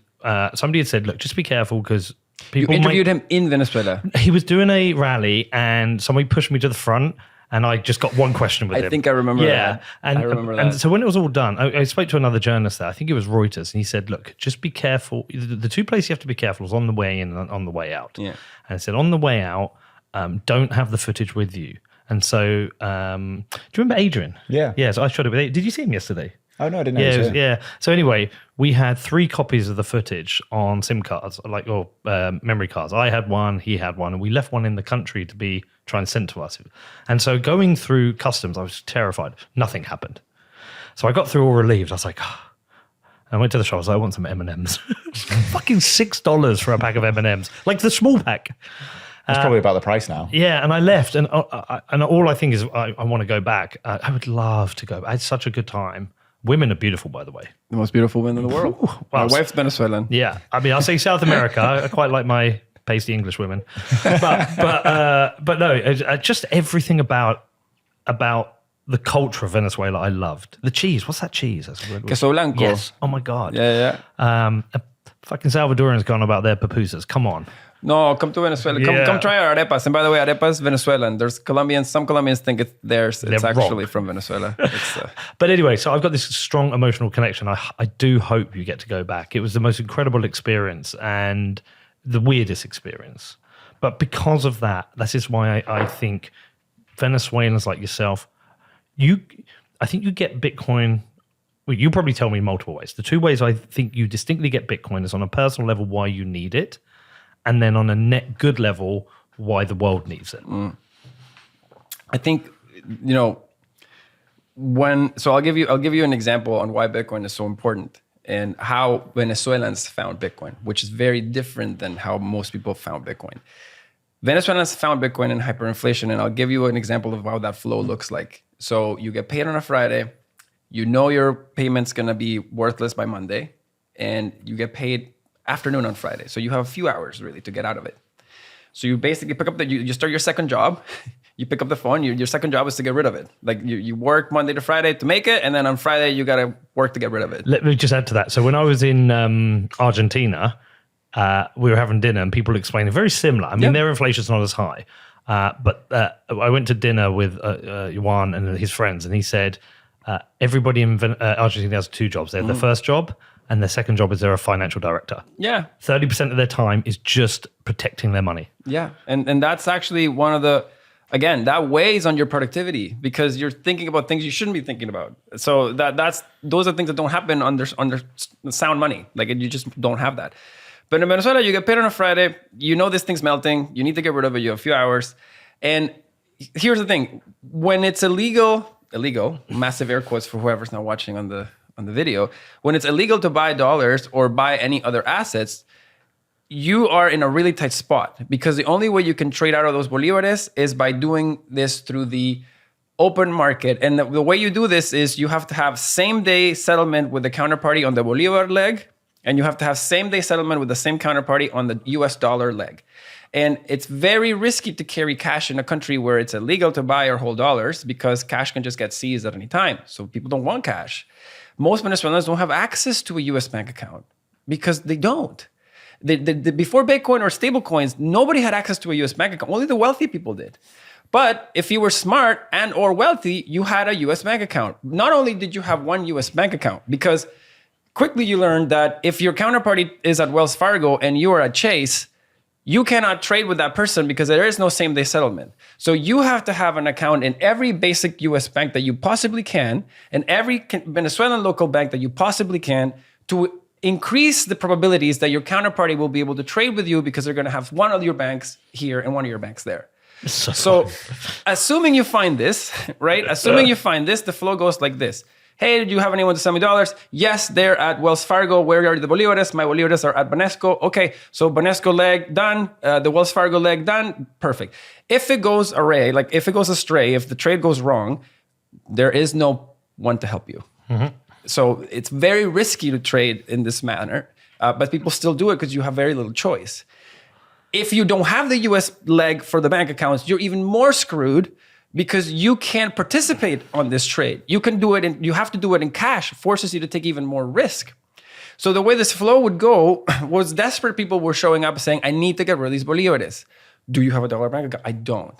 somebody had said, "Look, just be careful because people." You interviewed him in Venezuela. He was doing a rally, and somebody pushed me to the front, and I just got one question with him. I think I remember that. And, I remember and that. so when it was all done, I spoke to another journalist there. I think it was Reuters, and he said, "Look, just be careful. The two places you have to be careful is on the way in and on the way out." Yeah. And I said, on the way out, don't have the footage with you. And so, do you remember Adrian? Yeah. Yeah, so I shot it with Adrian. Did you see him yesterday? Oh, no, I didn't know. Yeah, he was here. yeah. So anyway, we had 3 copies of the footage on SIM cards, or memory cards. I had one, he had one, and we left one in the country to be trying to send to us. And so going through customs, I was terrified. Nothing happened. So I got through all relieved. I was like, I went to the shop. I was like, I want some M&Ms. Fucking $6 for a pack of M&Ms, like the small pack. It's probably about the price now. Yeah, and I left, and all I think is I want to go back. I would love to go. I had such a good time. Women are beautiful, by the way. The most beautiful women in the world. My wife's Venezuelan. Yeah, I mean, I'll say South America. I quite like my pasty English women, but no, just everything about the culture of Venezuela. I loved the cheese. What's that cheese? That's a Queso blanco. Yes. Oh my god. Yeah. Fucking Salvadorans gone about their pupusas. Come on. No, come to Venezuela. Yeah. Come try our arepas. And by the way, arepas Venezuelan. There's Colombians. Some Colombians think it's theirs. It's They're actually wrong. from Venezuela. It's, But anyway, so I've got this strong emotional connection. I do hope you get to go back. It was the most incredible experience and the weirdest experience. But because of that, this is why I think Venezuelans like yourself, I think you get Bitcoin. Well, you probably tell me multiple ways. The 2 ways I think you distinctly get Bitcoin is on a personal level, why you need it, and then on a net good level, why the world needs it. I think, so I'll give you an example on why Bitcoin is so important and how Venezuelans found Bitcoin, which is very different than how most people found Bitcoin. Venezuelans found Bitcoin in hyperinflation, and I'll give you an example of how that flow looks like. So you get paid on a Friday, you know your payment's gonna be worthless by Monday, and you get paid afternoon on Friday. So you have a few hours really to get out of it. So you basically pick up you start your second job, you pick up the phone, your second job is to get rid of it. Like you work Monday to Friday to make it, and then on Friday you gotta work to get rid of it. Let me just add to that. So when I was in Argentina, we were having dinner and people explaining very similar. I mean, their inflation's not as high. But I went to dinner with Juan and his friends, and he said everybody in Argentina has 2 jobs. They have their first job, and their second job is they're a financial director. Yeah. 30% of their time is just protecting their money. Yeah. And that's actually one of the, again, that weighs on your productivity because you're thinking about things you shouldn't be thinking about. So those are things that don't happen under sound money. Like you just don't have that. But in Venezuela, you get paid on a Friday. You know this thing's melting. You need to get rid of it. You have a few hours. And here's the thing. When it's illegal, massive air quotes for whoever's not watching on the video, when it's illegal to buy dollars or buy any other assets, you are in a really tight spot because the only way you can trade out of those bolívares is by doing this through the open market. And the way you do this is you have to have same-day settlement with the counterparty on the bolívar leg, and you have to have same-day settlement with the same counterparty on the US dollar leg. And it's very risky to carry cash in a country where it's illegal to buy or hold dollars because cash can just get seized at any time. So people don't want cash. Most Venezuelans don't have access to a US bank account because they don't. Before Bitcoin or stable coins, nobody had access to a US bank account. Only the wealthy people did. But if you were smart and or wealthy, you had a US bank account. Not only did you have one US bank account, because quickly you learned that if your counterparty is at Wells Fargo and you are at Chase, you cannot trade with that person because there is no same-day settlement. So you have to have an account in every basic US bank that you possibly can, and every Venezuelan local bank that you possibly can, to increase the probabilities that your counterparty will be able to trade with you because they're going to have one of your banks here and one of your banks there. So assuming you find this, right? Assuming you find this, the flow goes like this. Hey, do you have anyone to send me dollars? Yes, they're at Wells Fargo. Where are the bolívares? My bolívares are at Banesco. Okay, so Banesco leg done. The Wells Fargo leg done. Perfect. If it goes array, like if it goes astray, if the trade goes wrong, there is no one to help you. Mm-hmm. So it's very risky to trade in this manner, but people still do it because you have very little choice. If you don't have the US leg for the bank accounts, you're even more screwed because you can't participate on this trade. You can do it you have to do it in cash. It forces you to take even more risk. So the way this flow would go was desperate people were showing up saying, I need to get rid of these bolívares. Do you have a dollar bank account? I don't.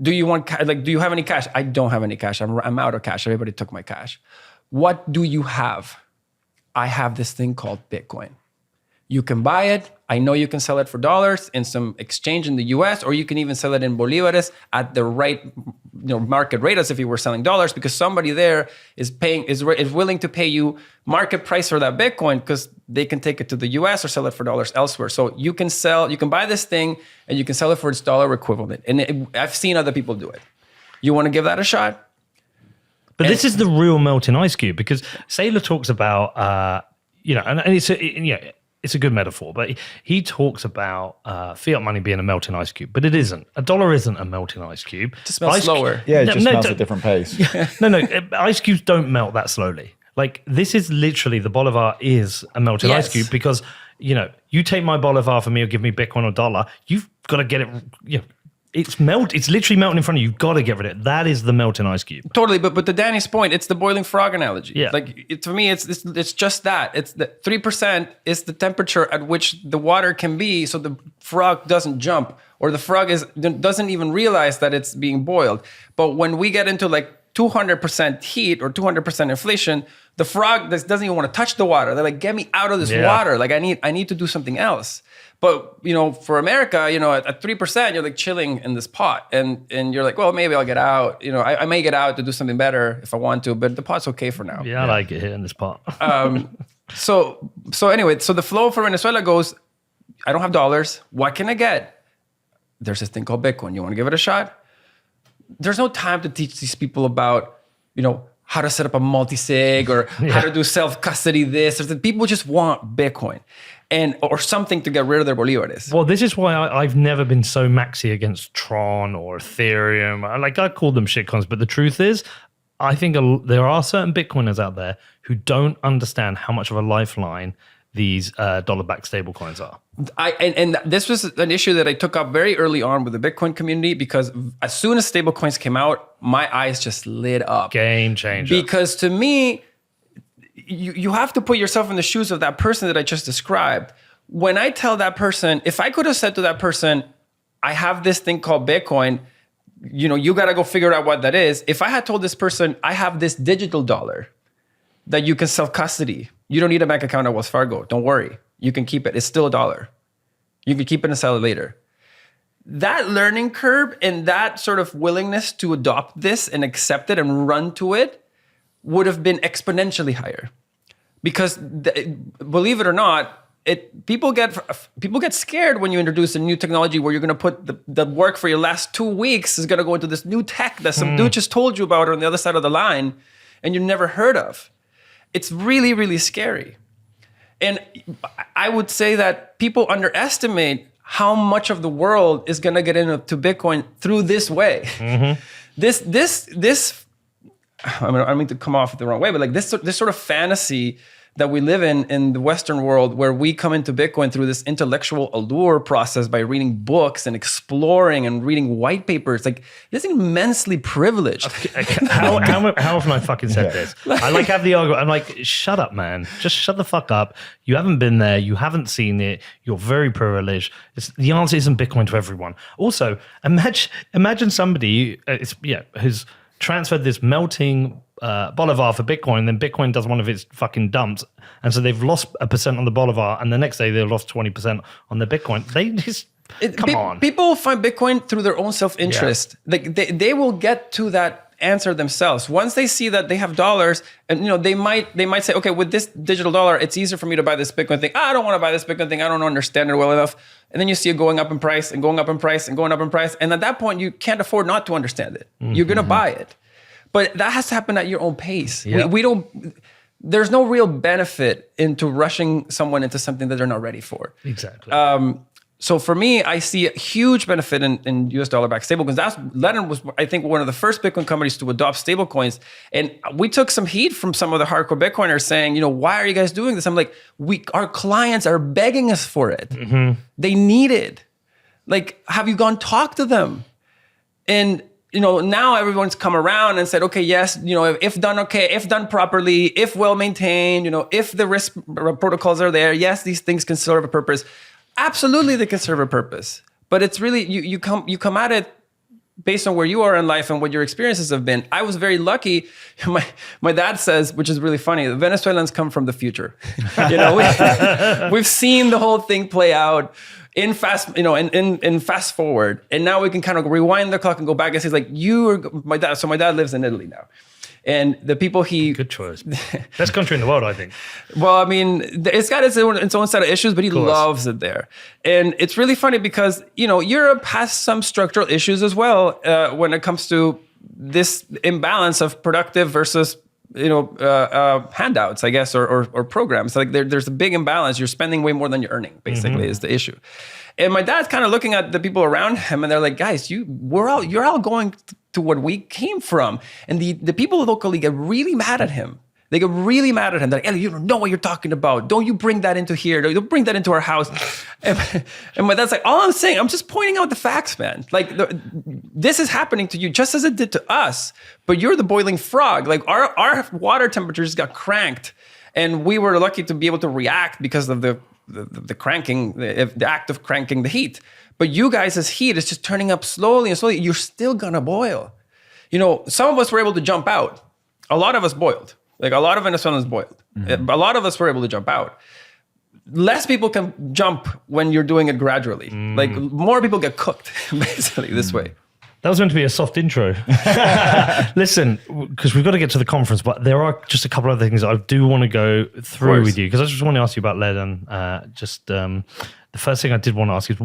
Do you want do you have any cash? I don't have any cash. I'm out of cash. Everybody took my cash. What do you have? I have this thing called Bitcoin. You can buy it. I know you can sell it for dollars in some exchange in the US, or you can even sell it in bolívares at the right market rate as if you were selling dollars, because somebody there is willing to pay you market price for that Bitcoin because they can take it to the US or sell it for dollars elsewhere. So you can buy this thing and you can sell it for its dollar equivalent. And I've seen other people do it. You want to give that a shot? But this is the real melting ice cube, because Saylor talks about, and it's a good metaphor, but he talks about fiat money being a melting ice cube, but it isn't. A dollar isn't a melting ice cube. It smells slower. Yeah, it just smells at a different pace. No, ice cubes don't melt that slowly. Like, this is literally, the Bolivar is a melting ice cube, because, you take my Bolivar for me or give me Bitcoin or dollar, you've got to get it, it's literally melting in front of you. You've got to get rid of it. That is the melting ice cube. Totally, but to Danny's point, it's the boiling frog analogy. Yeah. For me, it's just that. It's the 3% is the temperature at which the water can be, so the frog doesn't jump, or the frog doesn't even realize that it's being boiled. But when we get into 200% heat or 200% inflation, the frog doesn't even want to touch the water. They're like, get me out of this water. Like, I need to do something else. But, for America, at 3%, you're chilling in this pot. And you're like, well, maybe I'll get out. I may get out to do something better if I want to, but the pot's okay for now. Yeah, I like it here in this pot. So anyway, the flow for Venezuela goes, I don't have dollars. What can I get? There's this thing called Bitcoin. You want to give it a shot? There's no time to teach these people about, how to set up a multi-sig or how to do self-custody this. People just want Bitcoin or something to get rid of their bolívares. Well, this is why I've never been so maxi against Tron or Ethereum. I call them shitcoins, but the truth is, I think there are certain Bitcoiners out there who don't understand how much of a lifeline these dollar-backed stablecoins are. And this was an issue that I took up very early on with the Bitcoin community, because as soon as stablecoins came out, my eyes just lit up. Game changer. Because to me, you have to put yourself in the shoes of that person that I just described. When I tell that person, if I could have said to that person, I have this thing called Bitcoin, you got to go figure out what that is. If I had told this person, I have this digital dollar that you can self-custody. You don't need a bank account at Wells Fargo. Don't worry. You can keep it. It's still $1. You can keep it and sell it later. That learning curve and that sort of willingness to adopt this and accept it and run to it would have been exponentially higher. Because believe it or not, people get scared when you introduce a new technology where you're going to put the work for your last 2 weeks is going to go into this new tech that some dude just told you about on the other side of the line and you never heard of. It's really, really scary. And I would say that people underestimate how much of the world is going to get into Bitcoin through this way. Mm-hmm. This. I don't mean to come off the wrong way, but this sort of fantasy that we live in the Western world, where we come into Bitcoin through this intellectual allure process by reading books and exploring and reading white papers. It's immensely privileged. How often I fucking said this? I have the argument. I'm like, shut up, man. Just shut the fuck up. You haven't been there. You haven't seen it. You're very privileged. The answer isn't Bitcoin to everyone. Also, imagine somebody who's transferred this melting Bolivar for Bitcoin, then Bitcoin does one of its fucking dumps, and so they've lost 1% on the Bolivar, and the next day they've lost 20% on the Bitcoin. They just come on. People find Bitcoin through their own self-interest. Yeah. They will get to that answer themselves once they see that they have dollars, and they might say, okay, with this digital dollar, it's easier for me to buy this Bitcoin thing. I don't want to buy this Bitcoin thing. I don't understand it well enough. And then you see it going up in price and going up in price and going up in price, and at that point, you can't afford not to understand it. Mm-hmm. You're gonna buy it. But that has to happen at your own pace. Yeah. We don't. There's no real benefit into rushing someone into something that they're not ready for. Exactly. So for me, I see a huge benefit in US dollar-backed stablecoins. Ledn was, I think, one of the first Bitcoin companies to adopt stablecoins. And we took some heat from some of the hardcore Bitcoiners saying, why are you guys doing this? I'm like, our clients are begging us for it. Mm-hmm. They need it. Have you gone talk to them? And now everyone's come around and said, okay, yes, if done okay, if done properly, if well maintained, if the risk protocols are there, yes, these things can serve a purpose. Absolutely, they can serve a purpose. But it's really you come at it based on where you are in life and what your experiences have been. I was very lucky. My dad says, which is really funny, the Venezuelans come from the future. We've seen the whole thing play out in fast forward, and now we can kind of rewind the clock and go back and say, like, my dad. So my dad lives in Italy now, and the people good choice, best country in the world, I think. Well, I mean, it's got its own set of issues, but he loves it there, and it's really funny because Europe has some structural issues as well when it comes to this imbalance of productive versus handouts, I guess, or programs. Like there's a big imbalance. You're spending way more than you're earning, basically, is the issue. And my dad's kind of looking at the people around him, and they're like, guys, you're all going to what we came from. And the people locally get really mad at him. They get really mad at him. They're like, Ellie, you don't know what you're talking about. Don't you bring that into here. Don't bring that into our house. And my dad's like, all I'm saying, I'm just pointing out the facts, man. Like, this is happening to you just as it did to us. But you're the boiling frog. Like, our water temperatures got cranked. And we were lucky to be able to react because of the cranking, the act of cranking the heat. But you guys' heat is just turning up slowly and slowly. You're still going to boil. Some of us were able to jump out. A lot of us boiled. Like a lot of Venezuelans boiled. Mm-hmm. A lot of us were able to jump out. Less people can jump when you're doing it gradually. Like more people get cooked, basically, this way. That was meant to be a soft intro. Listen, because we've got to get to the conference, but there are just a couple of things I do want to go through with you, because I just want to ask you about Ledn. The first thing I did want to ask is,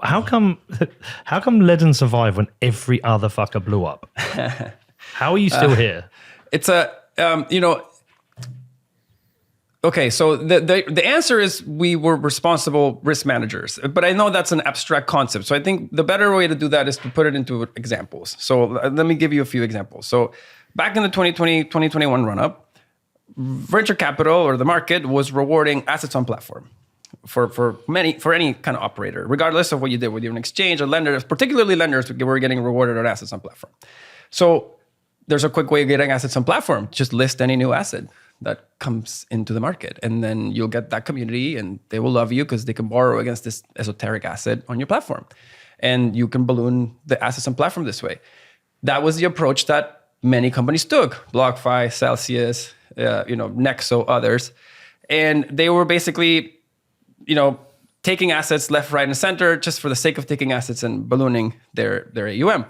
how come Ledn survived when every other fucker blew up? How are you still here? It's okay, so the answer is we were responsible risk managers, but I know that's an abstract concept. So I think the better way to do that is to put it into examples. So let me give you a few examples. So back in the 2020-2021 run-up, venture capital or the market was rewarding assets on platform for any kind of operator, regardless of what you did, whether you're an exchange or lenders, particularly lenders were getting rewarded on assets on platform. So there's a quick way of getting assets on platform. Just list any new asset that comes into the market. And then you'll get that community and they will love you because they can borrow against this esoteric asset on your platform. And you can balloon the assets on platform this way. That was the approach that many companies took. BlockFi, Celsius, Nexo, others. And they were basically, taking assets left, right, and center just for the sake of taking assets and ballooning their AUM.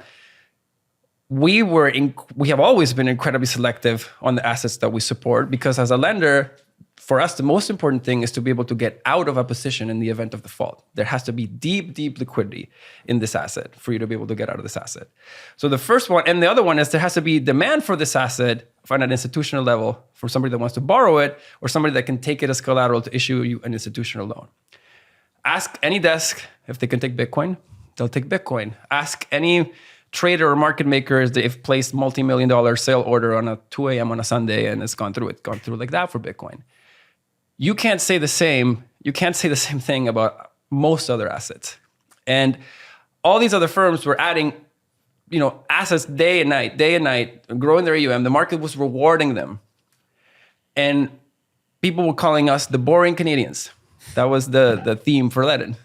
We have always been incredibly selective on the assets that we support, because as a lender, for us, the most important thing is to be able to get out of a position in the event of default. There has to be deep, deep liquidity in this asset for you to be able to get out of this asset. So the first one, and the other one is there has to be demand for this asset on an institutional level for somebody that wants to borrow it or somebody that can take it as collateral to issue you an institutional loan. Ask any desk if they can take Bitcoin, they'll take Bitcoin. Ask any trader or market makers, they've placed multi-million-dollar sale order on a 2 a.m. on a Sunday and it's gone through like that for Bitcoin. You can't say the same thing about most other assets. And all these other firms were adding, assets day and night, growing their AUM. The market was rewarding them. And people were calling us the boring Canadians. That was the theme for Ledn.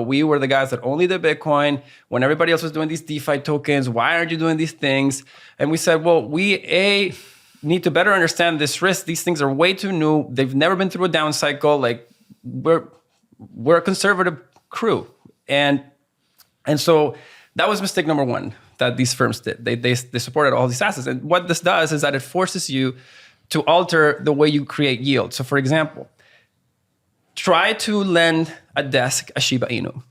We were the guys that only did Bitcoin when everybody else was doing these DeFi tokens. Why aren't you doing these things? And we said, well, we need to better understand this risk. These things are way too new. They've never been through a down cycle. Like we're a conservative crew. And so that was mistake number one that these firms did. They supported all these assets. And what this does is that it forces you to alter the way you create yield. So for example, try to lend a desk a Shiba Inu.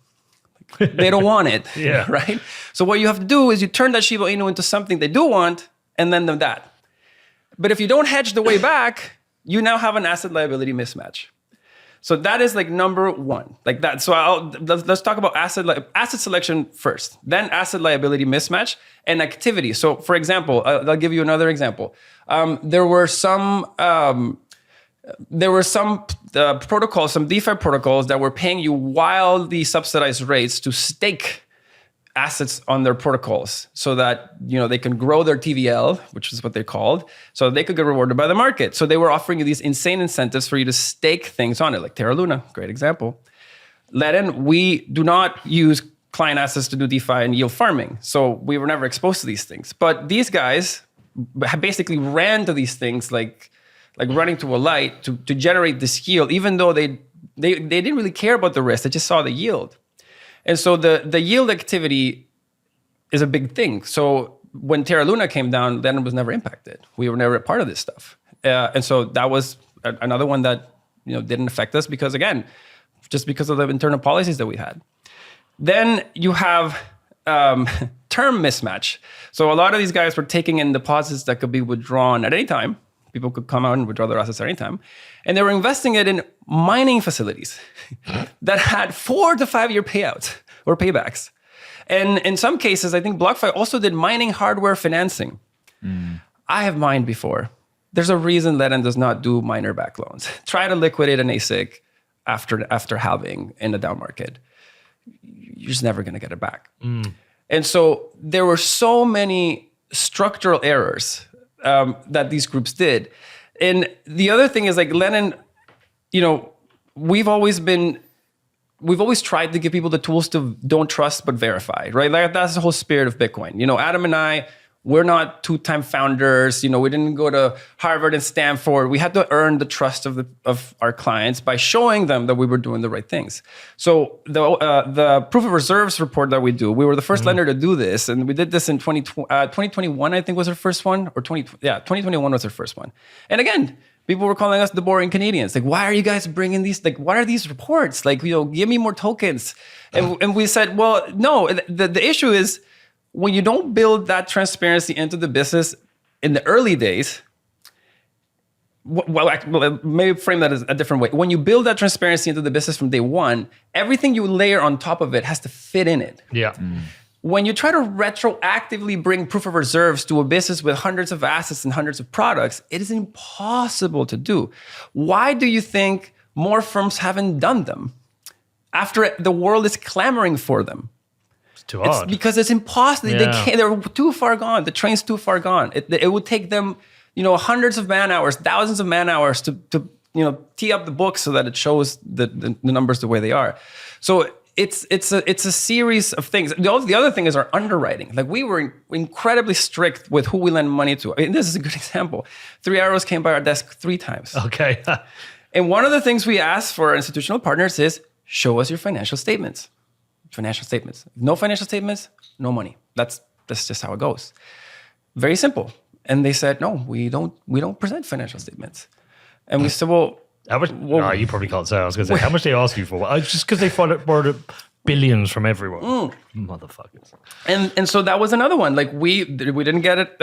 They don't want it, yeah. Right? So what you have to do is you turn that Shiba Inu into something they do want and lend them that. But if you don't hedge the way back, you now have an asset liability mismatch. So that is like number one, like that. So let's talk about asset selection first, then asset liability mismatch and activity. So for example, I'll give you another example. There were some protocols, some DeFi protocols that were paying you wildly subsidized rates to stake assets on their protocols so that, they can grow their TVL, which is what they called, so they could get rewarded by the market. So they were offering you these insane incentives for you to stake things on it, like Terra Luna, great example. Ledn, we do not use client assets to do DeFi and yield farming. So we were never exposed to these things. But these guys basically ran to these things like running to a light to generate this yield, even though they didn't really care about the risk. They just saw the yield. And so the yield activity is a big thing. So when Terra Luna came down, Ledn was never impacted. We were never a part of this stuff. And so that was another one that didn't affect us because, again, just because of the internal policies that we had. Then you have term mismatch. So a lot of these guys were taking in deposits that could be withdrawn at any time. People could come out and withdraw their assets at any time. And they were investing it in mining facilities that had 4 to 5 year payouts or paybacks. And in some cases, I think BlockFi also did mining hardware financing. I have mined before. There's a reason Ledn does not do miner-backed loans. Try to liquidate an ASIC after halving in the down market. You're just never going to get it back. And so there were so many structural errors that these groups did. And the other thing is, like, Ledn, we've always tried to give people the tools to don't trust but verify, right? Like, that's the whole spirit of Bitcoin. Adam and I, we're not 2-time founders. We didn't go to Harvard and Stanford. We had to earn the trust of our clients by showing them that we were doing the right things. So the proof of reserves report that we do, we were the first lender to do this, and we did this in 2021. I think was our first one, 2021 was our first one. And again, people were calling us the boring Canadians. Like, why are you guys bringing these? Like, what are these reports? Like, give me more tokens. And we said, well, no. The issue is, when you don't build that transparency into the business in the early days, maybe frame that as a different way. When you build that transparency into the business from day one, everything you layer on top of it has to fit in it. Yeah. When you try to retroactively bring proof of reserves to a business with hundreds of assets and hundreds of products, it is impossible to do. Why do you think more firms haven't done them after the world is clamoring for them? Too hard. It's because it's impossible. Yeah. They're too far gone. The train's too far gone. It would take them, hundreds of man hours, thousands of man hours to tee up the book so that it shows the numbers the way they are. So it's a series of things. The other thing is our underwriting. Like, we were incredibly strict with who we lend money to. I mean, this is a good example. 3 Arrows came by our desk 3 times. Okay. And one of the things we ask for our institutional partners is, show us your financial statements. No financial statements, no money. That's just how it goes. Very simple. And they said, no, we don't present financial statements. And we said, well, how much? No, you probably can't say. I was going to say, how much they ask you for? It's just because they borrowed billions from everyone. Motherfuckers. And so that was another one. Like, we didn't get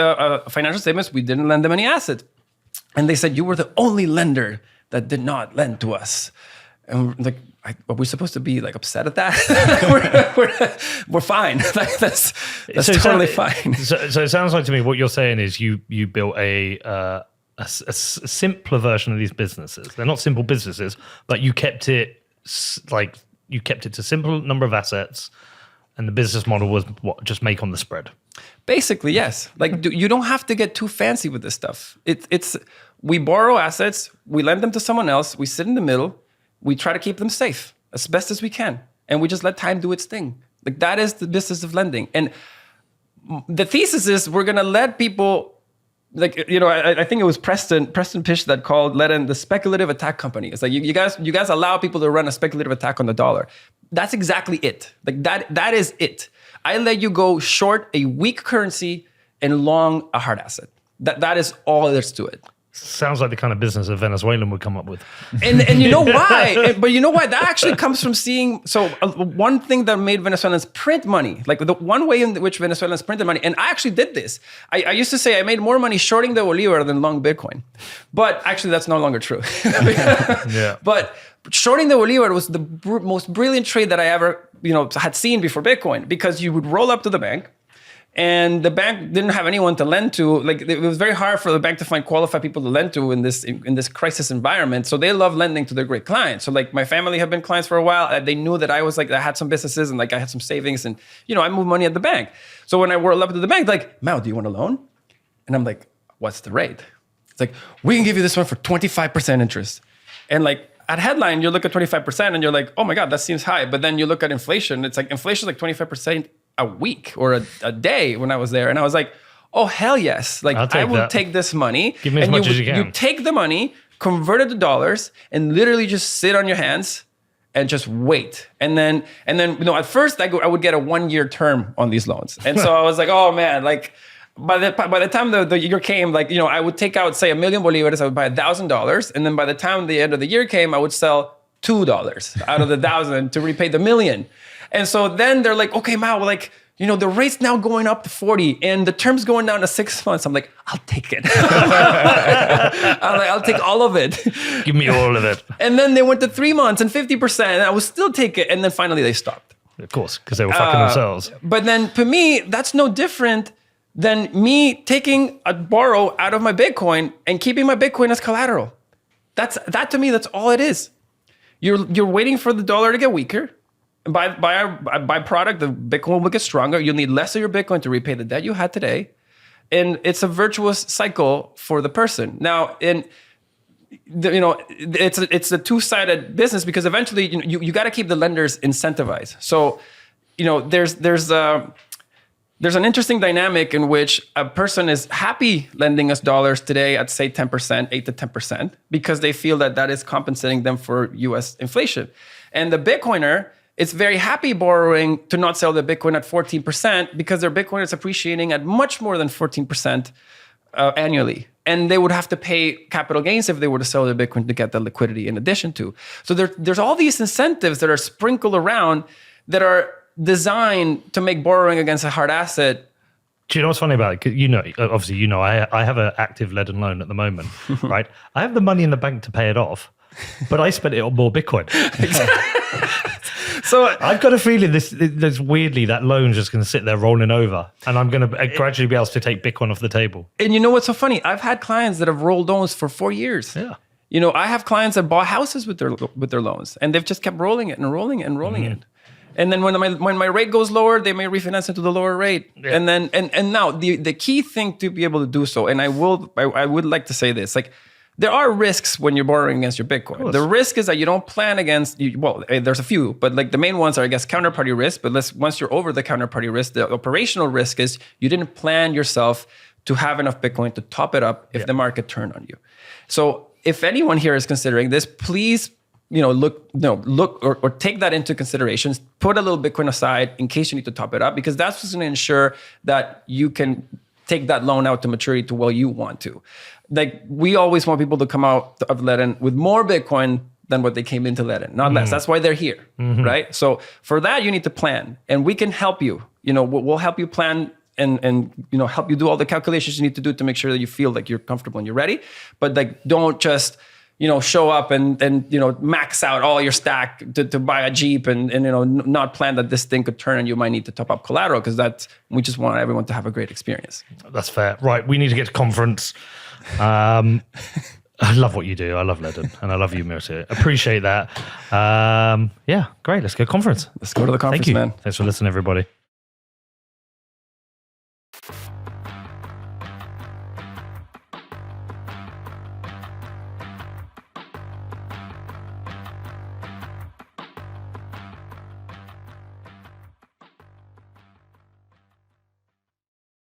financial statements. We didn't lend them any assets. And they said, you were the only lender that did not lend to us. And we're like, are we supposed to be like upset at that? we're fine. Like, that's totally fine. So it sounds like to me what you're saying is you built a simpler version of these businesses. They're not simple businesses, but you kept it to simple number of assets, and the business model was just make on the spread. Basically, yes. Like, you don't have to get too fancy with this stuff. It's we borrow assets, we lend them to someone else, we sit in the middle. We try to keep them safe as best as we can. And we just let time do its thing. Like, that is the business of lending. And the thesis is, we're going to let people, like, I think it was Preston Pish that called Ledn the speculative attack company. It's like, you guys allow people to run a speculative attack on the dollar. That's exactly it. Like, that is it. I let you go short a weak currency and long a hard asset. That is all there's to it. Sounds like the kind of business a Venezuelan would come up with. And you know why? But you know why? That actually comes from seeing... So one thing that made Venezuelans print money, like the one way in which Venezuelans printed money, and I actually did this. I used to say I made more money shorting the Bolivar than long Bitcoin. But actually, that's no longer true. Yeah. But shorting the Bolivar was the most brilliant trade that I ever had seen before Bitcoin, because you would roll up to the bank, And the bank didn't have anyone to lend to. Like, it was very hard for the bank to find qualified people to lend to in this crisis environment. So they love lending to their great clients. So like my family have been clients for a while. They knew that I was like, I had some businesses and like I had some savings and, I moved money at the bank. So when I rolled up to the bank, like, Mao, do you want a loan? And I'm like, what's the rate? It's like, we can give you this one for 25% interest. And like at headline, you look at 25% and you're like, oh my God, that seems high. But then you look at inflation, it's like inflation is like 25% a week or a day when I was there. And I was like, oh, hell yes. Like I will take this money. Give me as much as you can. You take the money, convert it to dollars, and literally just sit on your hands and just wait. And then at first I would get a 1-year term on these loans. And so I was like, oh man, like by the time the year came, like, I would take out, say, 1 million bolivares, I would buy $1,000. And then by the time the end of the year came, I would sell $2 out of the 1,000 to repay the 1 million. And so then they're like, okay, Mao, like, the rate's now going up to 40 and the term's going down to 6 months. I'm like, I'll take it. I'll take all of it. Give me all of it. And then they went to 3 months and 50%, and I would still take it. And then finally they stopped. Of course, because they were fucking themselves. But then to me, that's no different than me taking a borrow out of my Bitcoin and keeping my Bitcoin as collateral. That to me, that's all it is. You're waiting for the dollar to get weaker. By byproduct, the Bitcoin will get stronger. You'll need less of your Bitcoin to repay the debt you had today. And it's a virtuous cycle for the person. Now, it's a two-sided business because eventually you got to keep the lenders incentivized. So, there's an interesting dynamic in which a person is happy lending us dollars today at, say, 10%, 8 to 10%, because they feel that is compensating them for US inflation. And the Bitcoiner is very happy borrowing to not sell their Bitcoin at 14% because their Bitcoin is appreciating at much more than 14% annually. And they would have to pay capital gains if they were to sell their Bitcoin to get the liquidity in addition to. So there's all these incentives that are sprinkled around that are designed to make borrowing against a hard asset. Do you know what's funny about it? Obviously, I have an active Ledn loan at the moment, right? I have the money in the bank to pay it off, but I spent it on more Bitcoin. So I've got a feeling there's weirdly that loan's just going to sit there rolling over, and I'm going to gradually be able to take Bitcoin off the table. And you know what's so funny? I've had clients that have rolled loans for 4 years. Yeah. I have clients that bought houses with their loans, and they've just kept rolling it and rolling it and rolling it. And then when my rate goes lower, they may refinance it to the lower rate. Yeah. And then and now the key thing to be able to do so, and I would like to say this, like, there are risks when you're borrowing against your Bitcoin. The risk is that you don't plan against, there's a few, but like the main ones are, I guess, counterparty risk. But once you're over the counterparty risk, the operational risk is you didn't plan yourself to have enough Bitcoin to top it up if the market turned on you. So if anyone here is considering this, please, look or take that into consideration. Put a little Bitcoin aside in case you need to top it up, because that's what's going to ensure that you can take that loan out to maturity to where you want to. Like, we always want people to come out of Ledn with more Bitcoin than what they came into Ledn, not less. That's why they're here, right? So for that, you need to plan, and we can help you. We'll help you plan and help you do all the calculations you need to do to make sure that you feel like you're comfortable and you're ready. But like, don't just show up and max out all your stack to buy a Jeep and not plan that this thing could turn and you might need to top up collateral, because we just want everyone to have a great experience. That's fair. Right. We need to get to conference. I love what you do. I love Ledn, and I love you, Mauricio. Appreciate that. Yeah, great. Let's go to conference. Let's go to the conference, man. Thanks for listening, everybody.